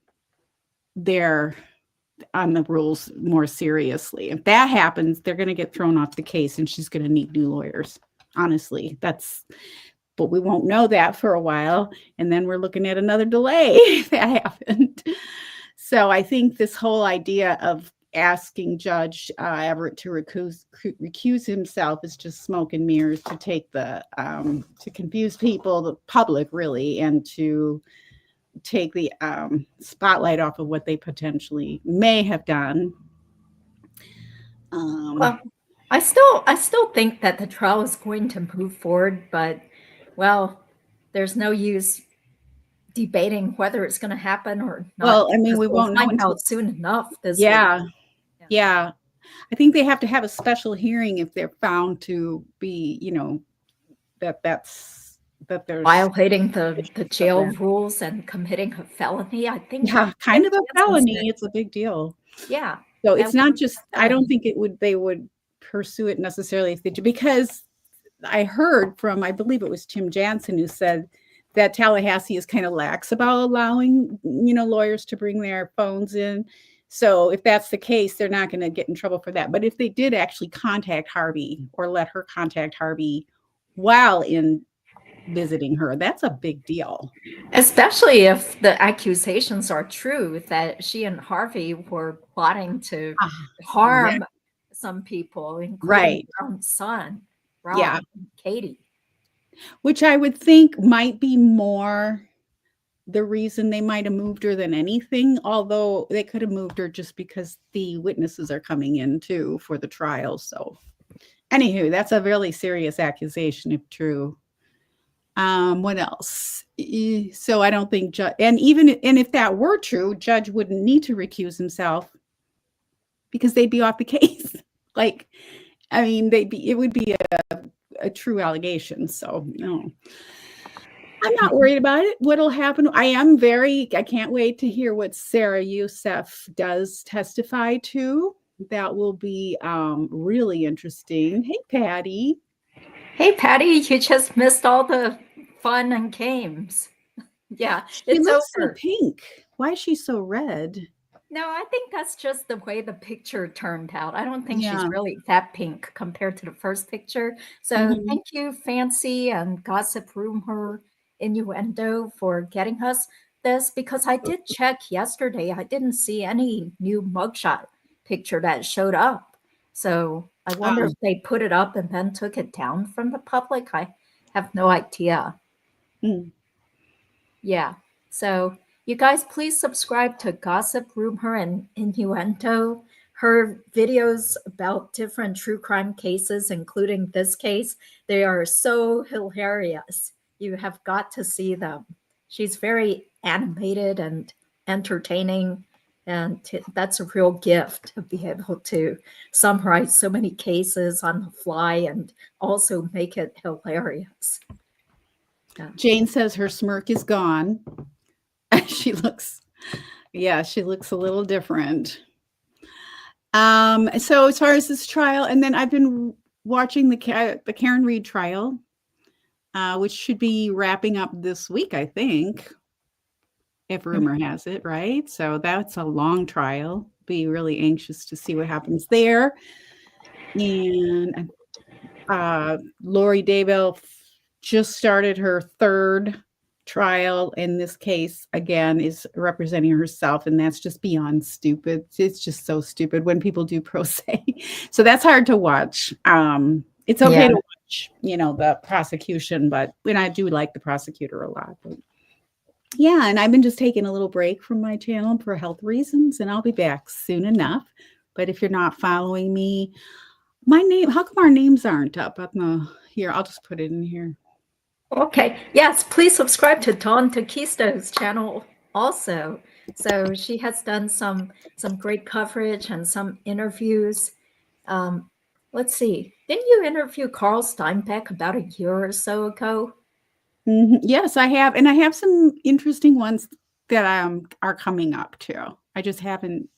rules more seriously. If that happens, they're going to get thrown off the case and she's going to need new lawyers. Honestly, but we won't know that for a while. And then we're looking at another delay if that happened. So I think this whole idea of asking Judge Everett to recuse himself is just smoke and mirrors to take to confuse people, the public really, and to take the spotlight off of what they potentially may have done. Well, I still think that the trial is going to move forward, but well, there's no use debating whether it's going to happen or not Well, I mean, because we we'll won't know find until. out soon enough this week. Yeah, Yeah. yeah. I think they have to have a special hearing if they're found to be, that there's Violating the of jail that. rules and committing a felony, I think Yeah, good kind of a chances felony. that It's a big deal. yeah, So that it's would not be just. a I don't felony. think they would pursue it necessarily if they do, because I heard from, I believe it was Tim Jansen, who said that Tallahassee is kind of lax about allowing, lawyers to bring their phones in. So if that's the case, they're not going to get in trouble for that. But if they did actually contact Harvey or let her contact Harvey while in visiting her, that's a big deal. Especially if the accusations are true that she and Harvey were plotting to Ah, yeah. harm some people, including Right. their own son, Yeah. Rob and Katie. Which I would think might be more the reason they might have moved her than anything, although they could have moved her just because the witnesses are coming in too for the trial. So, anywho, that's a really serious accusation if true. What else? So I don't think Judge, and if that were true, Judge wouldn't need to recuse himself because they'd be off the case. Like, I mean, it would be a true allegation. So no. I'm not worried about it. What'll happen? I can't wait to hear what Sarah Youssef does testify to. That will be really interesting. Hey, Patty. Hey, Patty, you just missed all the fun and games. Yeah, She it's looks so over. pink. Why is she so red? No, I think that's just the way the picture turned out. I don't think she's Yeah. really that pink compared to the first picture. So Mhm. thank you, Fancy and Gossip Rumor Innuendo, for getting us this because I did check yesterday. I didn't see any new mugshot picture that showed up. So I wonder if Oh. they put it up and then took it down from the public. I have no idea. Mm. Yeah. So you guys please subscribe to Gossip Rumor and Innuendo. Her videos about different true crime cases, including this case, they are so hilarious. You have got to see them. She's very animated and entertaining, and that's a real gift to be able to summarize so many cases on the fly and also make it hilarious. Yeah. Jane says her smirk is gone. she looks, yeah, she looks a little different. So as far as this trial, and then I've been watching the Karen Reed trial, which should be wrapping up this week, I think, if rumor has it, right? So that's a long trial. Be really anxious to see what happens there. And Lori Daybell just started her third trial in this case, again, is representing herself, and that's just beyond stupid. It's just so stupid when people do pro se. So that's hard to watch. It's okay Yeah. to watch, the prosecution, but when I do like the prosecutor a lot. But yeah, and I've been just taking a little break from my channel for health reasons, and I'll be back soon enough. But if you're not following me, my name, how come our names aren't up on the here? I'll just put it in here. Okay. Yes, please subscribe to Dawn Taquisto's channel also. So she has done some great coverage and some interviews. Let's see. Didn't you interview Carl Steinbeck about a year or so ago? Yes, I have, and I have some interesting ones that are coming up too. I just haven't.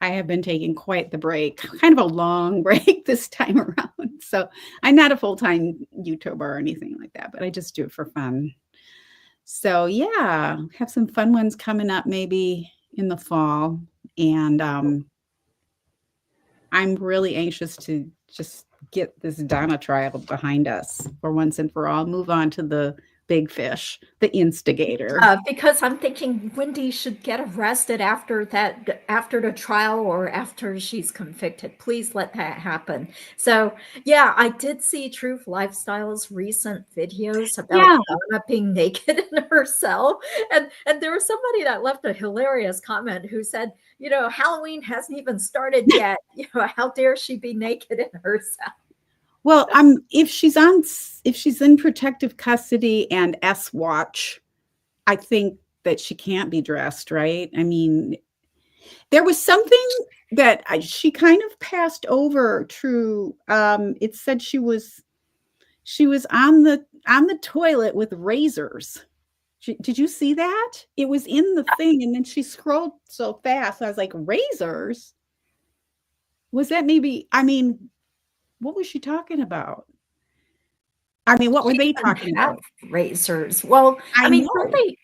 I have been taking quite the break, kind of a long break this time around. So I'm not a full-time YouTuber or anything like that, but I just do it for fun. So yeah, have some fun ones coming up maybe in the fall, and I'm really anxious to just get this Donna trial behind us for once and for all. Move on to the Big Fish, the instigator. Because I'm thinking Wendy should get arrested after the trial or after she's convicted. Please let that happen. So yeah, I did see Truth Lifestyle's recent videos about Yeah. Donna being naked in her cell, and there was somebody that left a hilarious comment who said, Halloween hasn't even started yet. How dare she be naked in her cell? Well, if she's in protective custody and S watch, I think that she can't be dressed, right? I mean, there was something that she kind of passed over. True, it said she was on the toilet with razors. Did you see that? It was in the thing, and then she scrolled so fast. I was like, razors? Was that maybe? I mean, what was she talking about? I mean, what were She they doesn't talking have about? razors. Well, I I mean, don't know. they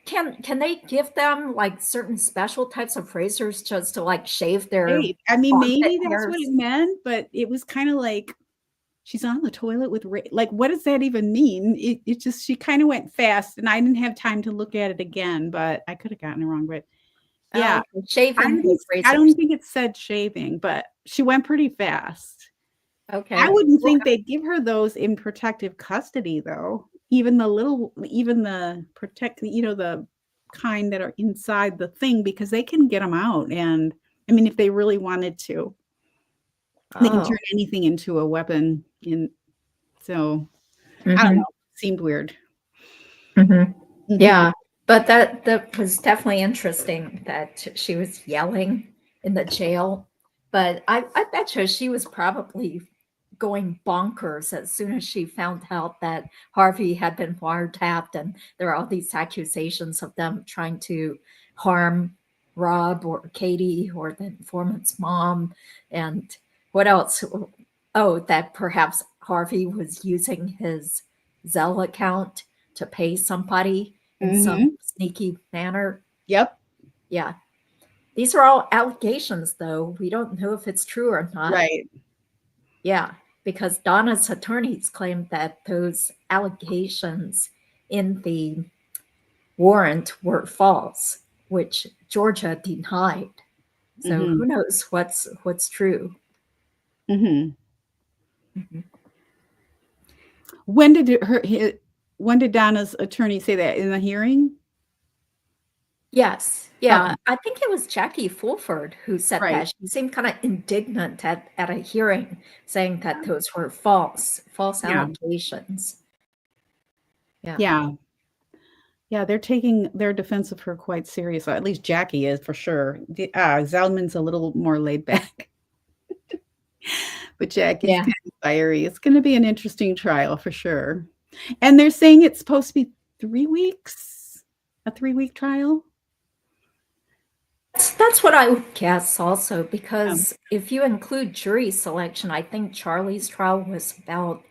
can they give them like certain special types of razors just to like shave their Right. I mean, armpit maybe that's what it hairs? meant, but it was kind of like she's on the toilet with like, what does that even mean? It just she kind of went fast, and I didn't have time to look at it again, but I could have gotten it wrong. But yeah, Shaving with I don't razors. think it said shaving, but she went pretty fast. I Okay. wouldn't Well, think they'd give her those in protective custody, though. Even the the kind that are inside the thing, because they can get them out. And I mean, if they really wanted to, they can turn oh. anything into a weapon. So I don't Hmm. know. Seemed weird. Hmm. Mhm. Yeah. But that was definitely interesting that she was yelling in the jail. But I bet you she was probably going bonkers as soon as she found out that Harvey had been wiretapped and there are all these accusations of them trying to harm Rob or Katie or the informant's mom. And what else? Oh, that perhaps Harvey was using his Zelle account to pay somebody in some Mhm. sneaky manner. Yep. Yeah. These are all allegations, though. We don't know if it's true or not. Right. Yeah, because Donna's attorneys claimed that those allegations in the warrant were false, which Georgia denied. So who Mhm. knows what's true? Mhm. Mhm. When did when did Donna's attorney say that in the hearing? Yes, yeah, Okay. I think it was Jackie Fulford who said Right. that. She seemed kind of indignant at a hearing, saying that those were false Yeah. allegations. Yeah. Yeah. Yeah, they're taking their defense of her quite serious. At least Jackie is for sure. Zalman's a little more laid back, but Jackie's Yeah. kind of fiery. It's going to be an interesting trial for sure. And they're saying it's supposed to be 3 weeks, a 3-week trial. That's what I would guess also, Yeah. because if you include jury selection, I think Charlie's trial was about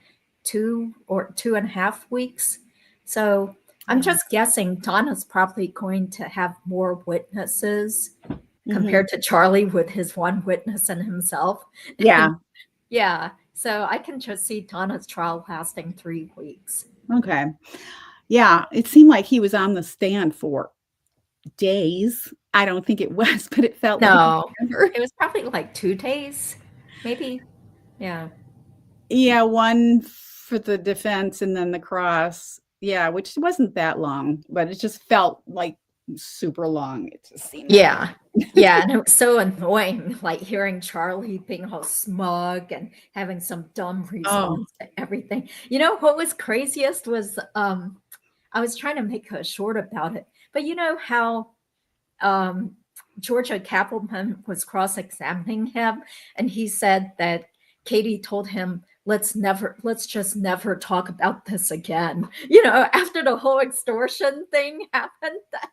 2 or 2.5 weeks. So I'm Yeah. just guessing Donna's probably going to have more witnesses Mhm. compared to Charlie with his one witness and himself. And Yeah. yeah, so I can just see Donna's trial lasting 3 weeks. Okay. Yeah, it seemed like he was on the stand for days. I don't think it was, but it felt like No, forever. it was probably like 2 days, maybe. Yeah. Yeah, one for the defense and then the cross. Yeah, which wasn't that long, but it just felt like super long. It just seemed like. Yeah. Yeah, and it was so annoying, like hearing Charlie being all smug and having some dumb Oh. response to everything. You know what was craziest was I was trying to make a short about it, but you know how um Georgia Kappelman was cross-examining him and he said that Katie told him let's just never talk about this again. After the whole extortion thing happened, that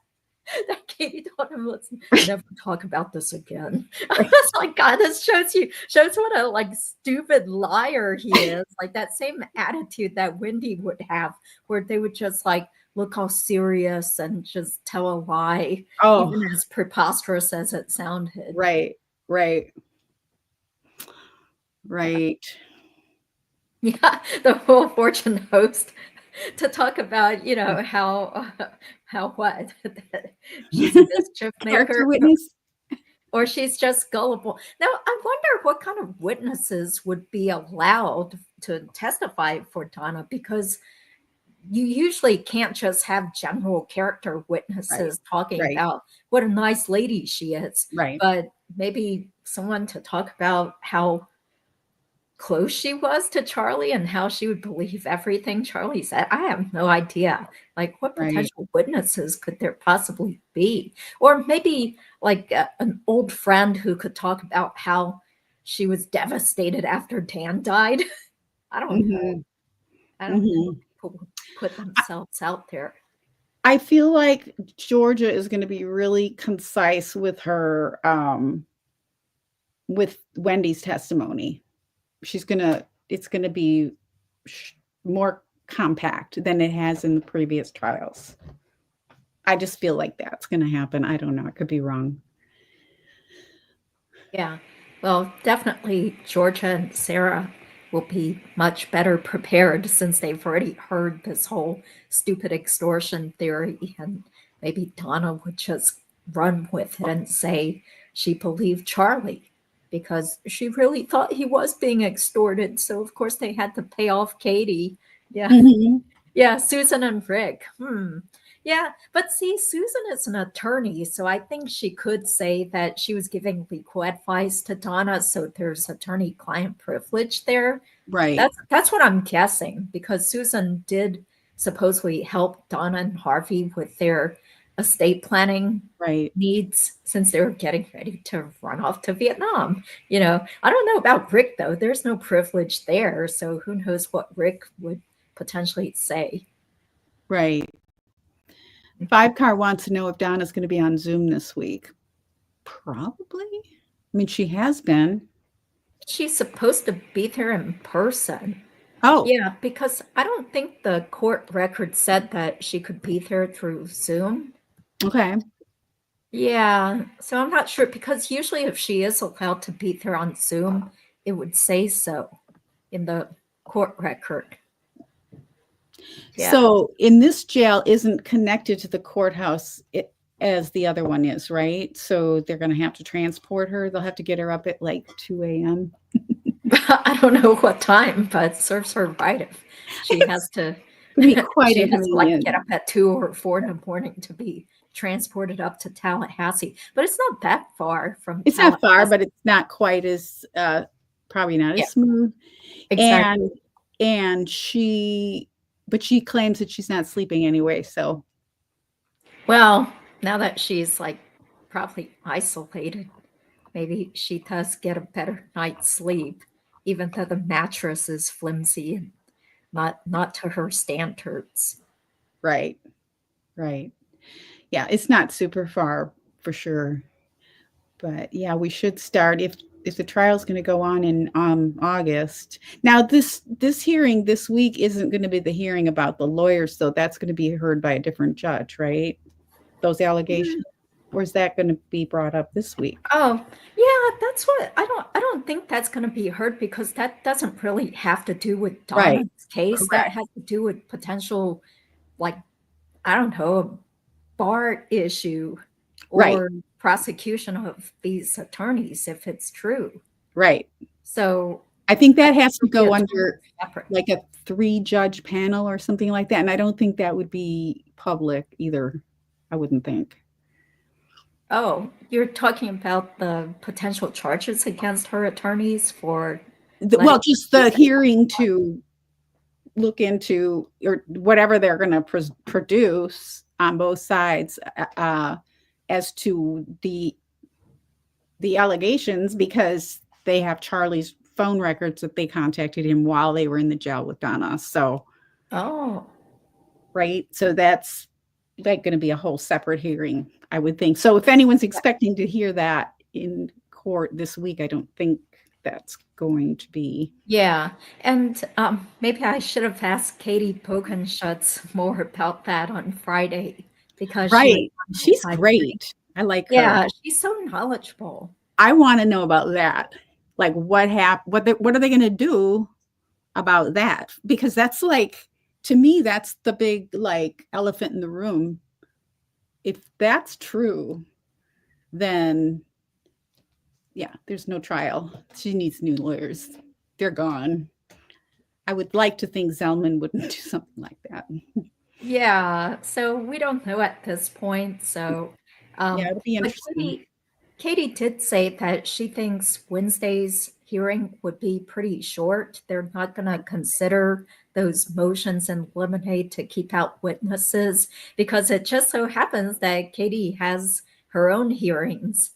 Katie told him, let's never talk about this again. I was like, God, this shows what a like stupid liar he is. Like that same attitude that Wendy would have, where they would just like look all serious and just tell a lie, Oh, even as preposterous as it sounded. right, right, Yeah. right. Yeah, the whole fortune host. to talk about, how what that she's a mischief Character maker, witness. or she's just gullible. Now, I wonder what kind of witnesses would be allowed to testify for Donna, because you usually can't just have general character Right. witnesses talking Right. about what a nice lady she is, Right. but maybe someone to talk about how close she was to Charlie and how she would believe everything Charlie said. I have no idea. Like, what Right. potential witnesses could there possibly be? Or maybe like an old friend who could talk about how she was devastated after Dan died. I don't know. Hmm. I don't know what Hmm. people would put themselves out there. I feel like Georgia is going to be really concise with Wendy's testimony. It's going to be more compact than it has in the previous trials. I just feel like that's going to happen. I don't know. I could be wrong. Yeah. Well, definitely Georgia and Sarah will be much better prepared since they've already heard this whole stupid extortion theory. And maybe Donna would just run with it and say she believed Charlie because she really thought he was being extorted. So, of course, they had to pay off Katie. Yeah. Mhm. Yeah, Susan and Rick. Yeah, but see, Susan is an attorney, so I think she could say that she was giving legal advice to Donna, so there's attorney-client privilege there. Right. That's what I'm guessing, because Susan did supposedly help Donna and Harvey with their estate planning Right. needs since they were getting ready to run off to Vietnam. I don't know about Rick though. There's no privilege there, so who knows what Rick would potentially say. Right. Five Car wants to know if Donna's going to be on Zoom this week. Probably. I mean, she has been. She's supposed to be there in person. Oh, Yeah, because I don't think the court record said that she could be there through Zoom. okay. Yeah, so I'm not sure because usually if she is allowed to be there on Zoom, it would say so in the court record. Yeah. So in this jail isn't connected to the courthouse as the other one is, right? So they're going to have to transport her. They'll have to get her up at like 2 a.m. I don't know what time, but serves her right if she has to It'd be quite she has to like inconvenient. get up at 2 or 4 in the morning to be transported up to Tallahassee. But it's not that far from It's not far, Tallahassee. but it's not quite as probably not Yeah, as smooth. And exactly. but she claims that she's not sleeping anyway. So Well, now that she's like probably isolated, maybe she does get a better night's sleep, even though the mattress is flimsy and not to her standards. right, right. Yeah, it's not super far for sure. But yeah, we should start if the trial's going to go on in August. Now this hearing this week isn't going to be the hearing about the lawyers, though. That's going to be heard by a different judge, right? Those allegations, or is that going to be brought up this week? Oh, yeah, that's what I don't think that's going to be heard because that doesn't really have to do with Right. Donna's case. That Correct. has to do with potential, like, I don't know, a bar issue Right. or prosecution of these attorneys if it's true. Right. So I think I that think has to it'll be a go totally under separate. like a 3-judge panel or something like that. And I don't think that would be public either. I wouldn't think. Oh, you're talking about the potential charges against her attorneys for Well, letting just her the say hearing to look into or whatever they're going to produce on both sides as to the allegations, because they have Charlie's phone records that they contacted him while they were in the jail with Donna. So, Oh, right. So that's like going to be a whole separate hearing, I would think. So if anyone's expecting to hear that in court this week, I don't think that's going to be yeah. And maybe I should have asked Katie Bogenschutz more about that on Friday because she was right. on the She's side hearing. great. I like her. Yeah, she's so knowledgeable. I want to know about that. Like what happened? What are they going to do about that? Because that's like to me, that's the big like elephant in the room. If that's true, then yeah, there's no trial. She needs new lawyers. They're gone. I would like to think Zellman wouldn't do something like that. Yeah, so we don't know at this point. So, Yeah, it'll be but interesting. Katie did say that she thinks Wednesday's hearing would be pretty short. They're not going to consider those motions in limine to keep out witnesses because it just so happens that Katie has her own hearings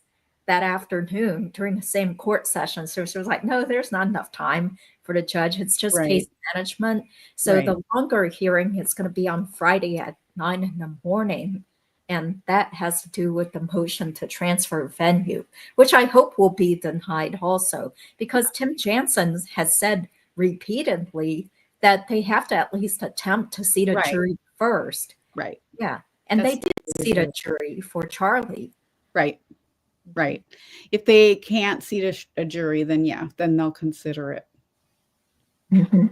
that afternoon during the same court session. So she was like, no, there's not enough time for the judge. It's just Right, case management. So right, the longer hearing is going to be on Friday at 9 in the morning. And that has to do with the motion to transfer venue, which I hope will be denied also, because Tim Jansen has said repeatedly that they have to at least attempt to seat a right, jury first. right. Yeah. And they That's did seat a jury for Charlie. right, right. If they can't seat a jury, then yeah, then they'll consider it. Mhm.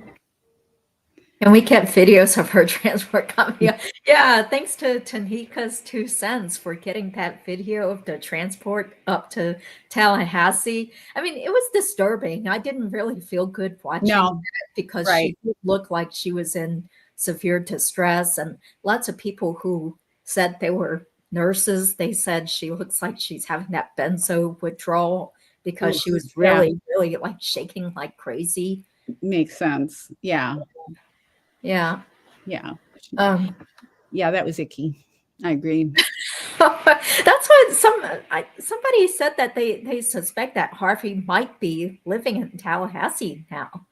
And we kept videos of her transport coming up. Yeah, thanks to Tanika's 2 cents for getting that video of the transport up to Tallahassee. I mean, it was disturbing. I didn't really feel good watching No, that because right. she did look like she was in severe distress. And lots of people who said they were nurses, they said she looks like she's having that benzo withdrawal because Ooh, she was yeah, really, really like shaking like crazy. makes sense. Yeah, Yeah. yeah, Um, yeah. That was icky. I agree. That's what somebody said that they suspect that Harvey might be living in Tallahassee now,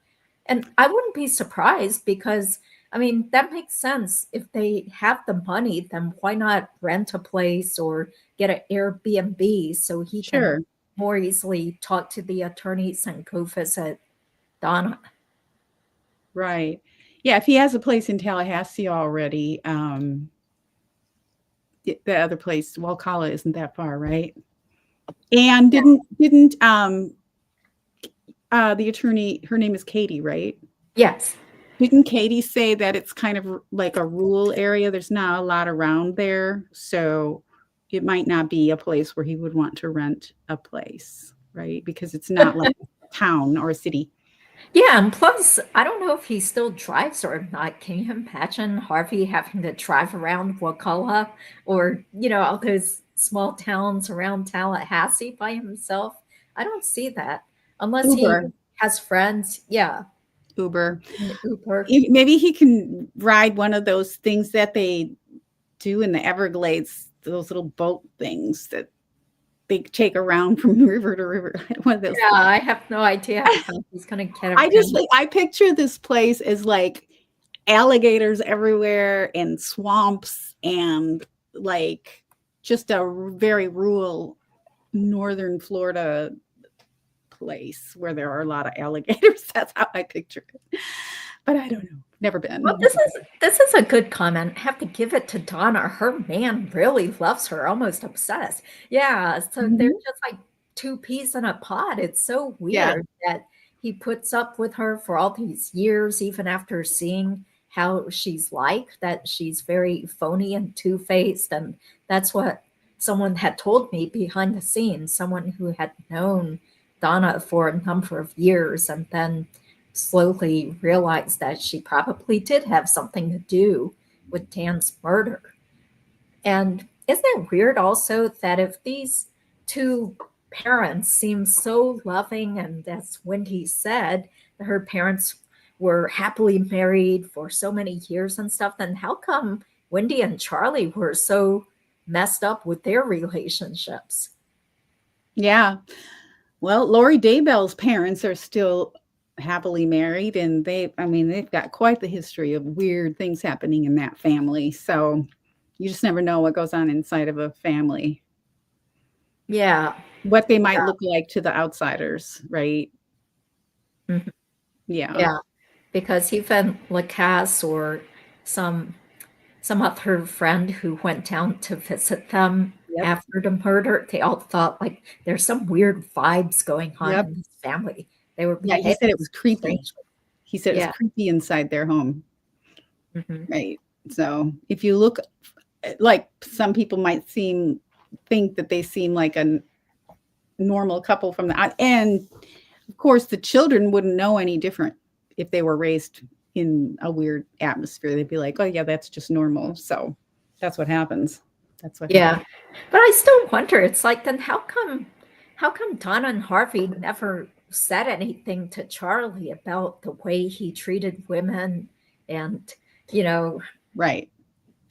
and I wouldn't be surprised because I mean that makes sense. If they have the money, then why not rent a place or get an Airbnb so he can Sure. more easily talk to the attorneys and go visit Donna? Right. Yeah, if he has a place in Tallahassee already, the other place, Walcalla isn't that far, right? And didn't the attorney, her name is Katie, right? Yes. Didn't Katie say that it's kind of like a rural area? There's not a lot around there, so it might not be a place where he would want to rent a place, right? Because it's not like a town or a city. Yeah, and plus, I don't know if he still drives or not. Can you imagine Harvey having to drive around Wakulla or, all those small towns around Tallahassee by himself? I don't see that unless he Uber, has friends. Yeah, Uber. in Uber. Maybe he can ride one of those things that they do in the Everglades, those little boat things that they take around from river to river. One of those. Yeah, I have no idea how he's going to get I just around. like I picture this place as like alligators everywhere and swamps and like just a very rural northern Florida place where there are a lot of alligators. That's how I picture it. But I don't know. Never Well, been. this is a good comment. I have to give it to Donna. Her man really loves her, almost obsessed. Yeah, so they're Mhm. just like two peas in a pod. It's so Yeah. weird that he puts up with her for all these years, even after seeing how she's like, that she's very phony and two-faced. And that's what someone had told me behind the scenes, someone who had known Donna for a number of years and then slowly realized that she probably did have something to do with Dan's murder. And isn't it weird also that if these two parents seem so loving, and as Wendy said, her parents were happily married for so many years and stuff, then how come Wendy and Charlie were so messed up with their relationships? Yeah. Well, Lori Daybell's parents are still happily married, and I mean, they've got quite the history of weird things happening in that family. So you just never know what goes on inside of a family, Yeah. what they might look like to the outsiders, right? Mhm. Yeah. Yeah. Because even Lacasse or some some other friend who went down to visit them Yep. after the murder, they all thought like there's some weird vibes going on Yep. in this family. They were Yeah. He behaving said it was creepy. strangely. He said it was Yeah. creepy inside their home. Mhm. Right. So if you look, like some people might think that they seem like a normal couple from the, and of course the children wouldn't know any different if they were raised in a weird atmosphere. They'd be like, oh yeah, that's just normal. So that's what happens. That's what happens. Yeah. But I still wonder, it's like, then how come Donna and Harvey never said anything to Charlie about the way he treated women and, you know, Right.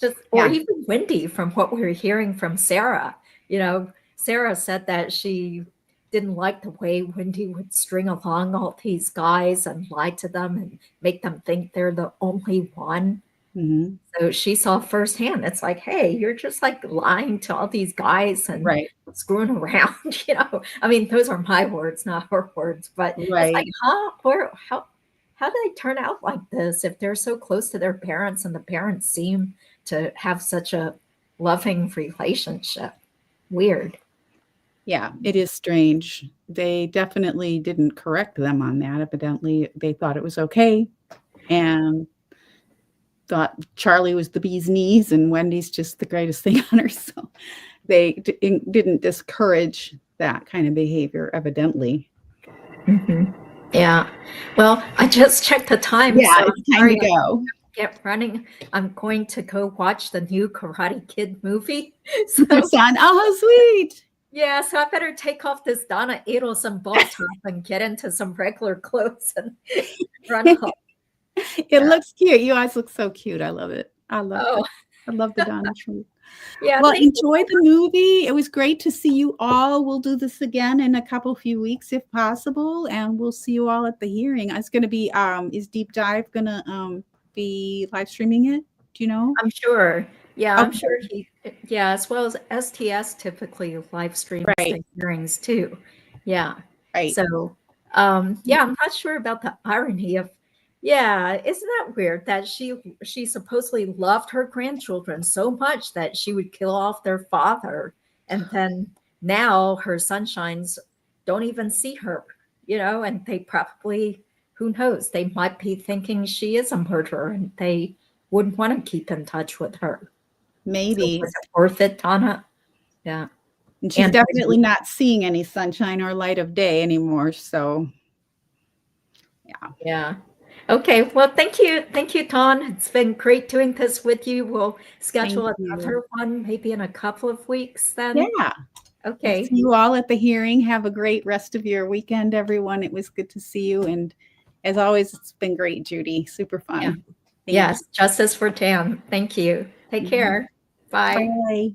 just, or Yeah. even Wendy, from what we were hearing from Sarah. Sarah said that she didn't like the way Wendy would string along all these guys and lie to them and make them think they're the only one. Hmm. So she saw firsthand. It's like, hey, you're just like lying to all these guys and Right. screwing around. I mean, those are my words, not her words. But it's like, Right. huh? How do they turn out like this if they're so close to their parents and the parents seem to have such a loving relationship? Weird. Yeah, it is strange. They definitely didn't correct them on that. Evidently, they thought it was okay and thought Charlie was the bee's knees and Wendy's just the greatest thing on earth. So they didn't discourage that kind of behavior, evidently. Mhm. Yeah. Well, I just checked the time, Yeah, so it's I'm time sorry to I go. get running. I'm going to go watch the new Karate Kid movie. With your So son. Oh, how sweet. yeah, so I better take off this Donna Adelson ball top and get into some regular clothes and run home. It Yeah. looks cute. You guys look so cute. I love it. I love Oh, it. I love the Donald Trump. yeah. Well, Thank you enjoy so the movie. It was great to see you all. We'll do this again in a few weeks if possible, and we'll see you all at the hearing. It's going to be is Deep Dive going to be live streaming it? Do you know? I'm sure. Yeah, I'm Okay, sure yeah, as well as STS typically live streams right, the hearings too. Yeah. right. So, yeah, I'm not sure about the irony of, yeah, isn't that weird that she supposedly loved her grandchildren so much that she would kill off their father, and then now her sunshines don't even see her, and they probably, who knows, they might be thinking she is a murderer and they wouldn't want to keep in touch with her. So Maybe. was it worth it, Donna? Yeah. And she's And definitely not seeing any sunshine or light of day anymore. So, yeah. yeah. Okay. Well, thank you. Thank you, Ton. It's been great doing this with you. We'll Thank schedule you. another one maybe in a couple of weeks then. Yeah. We'll Okay. see you all at the hearing. Have a great rest of your weekend, everyone. It was good to see you. And as always, it's been great, Judy. Super Yeah. fun. Thank Yes. Justice for Tam. Thank you. Take you. care. Bye. Bye.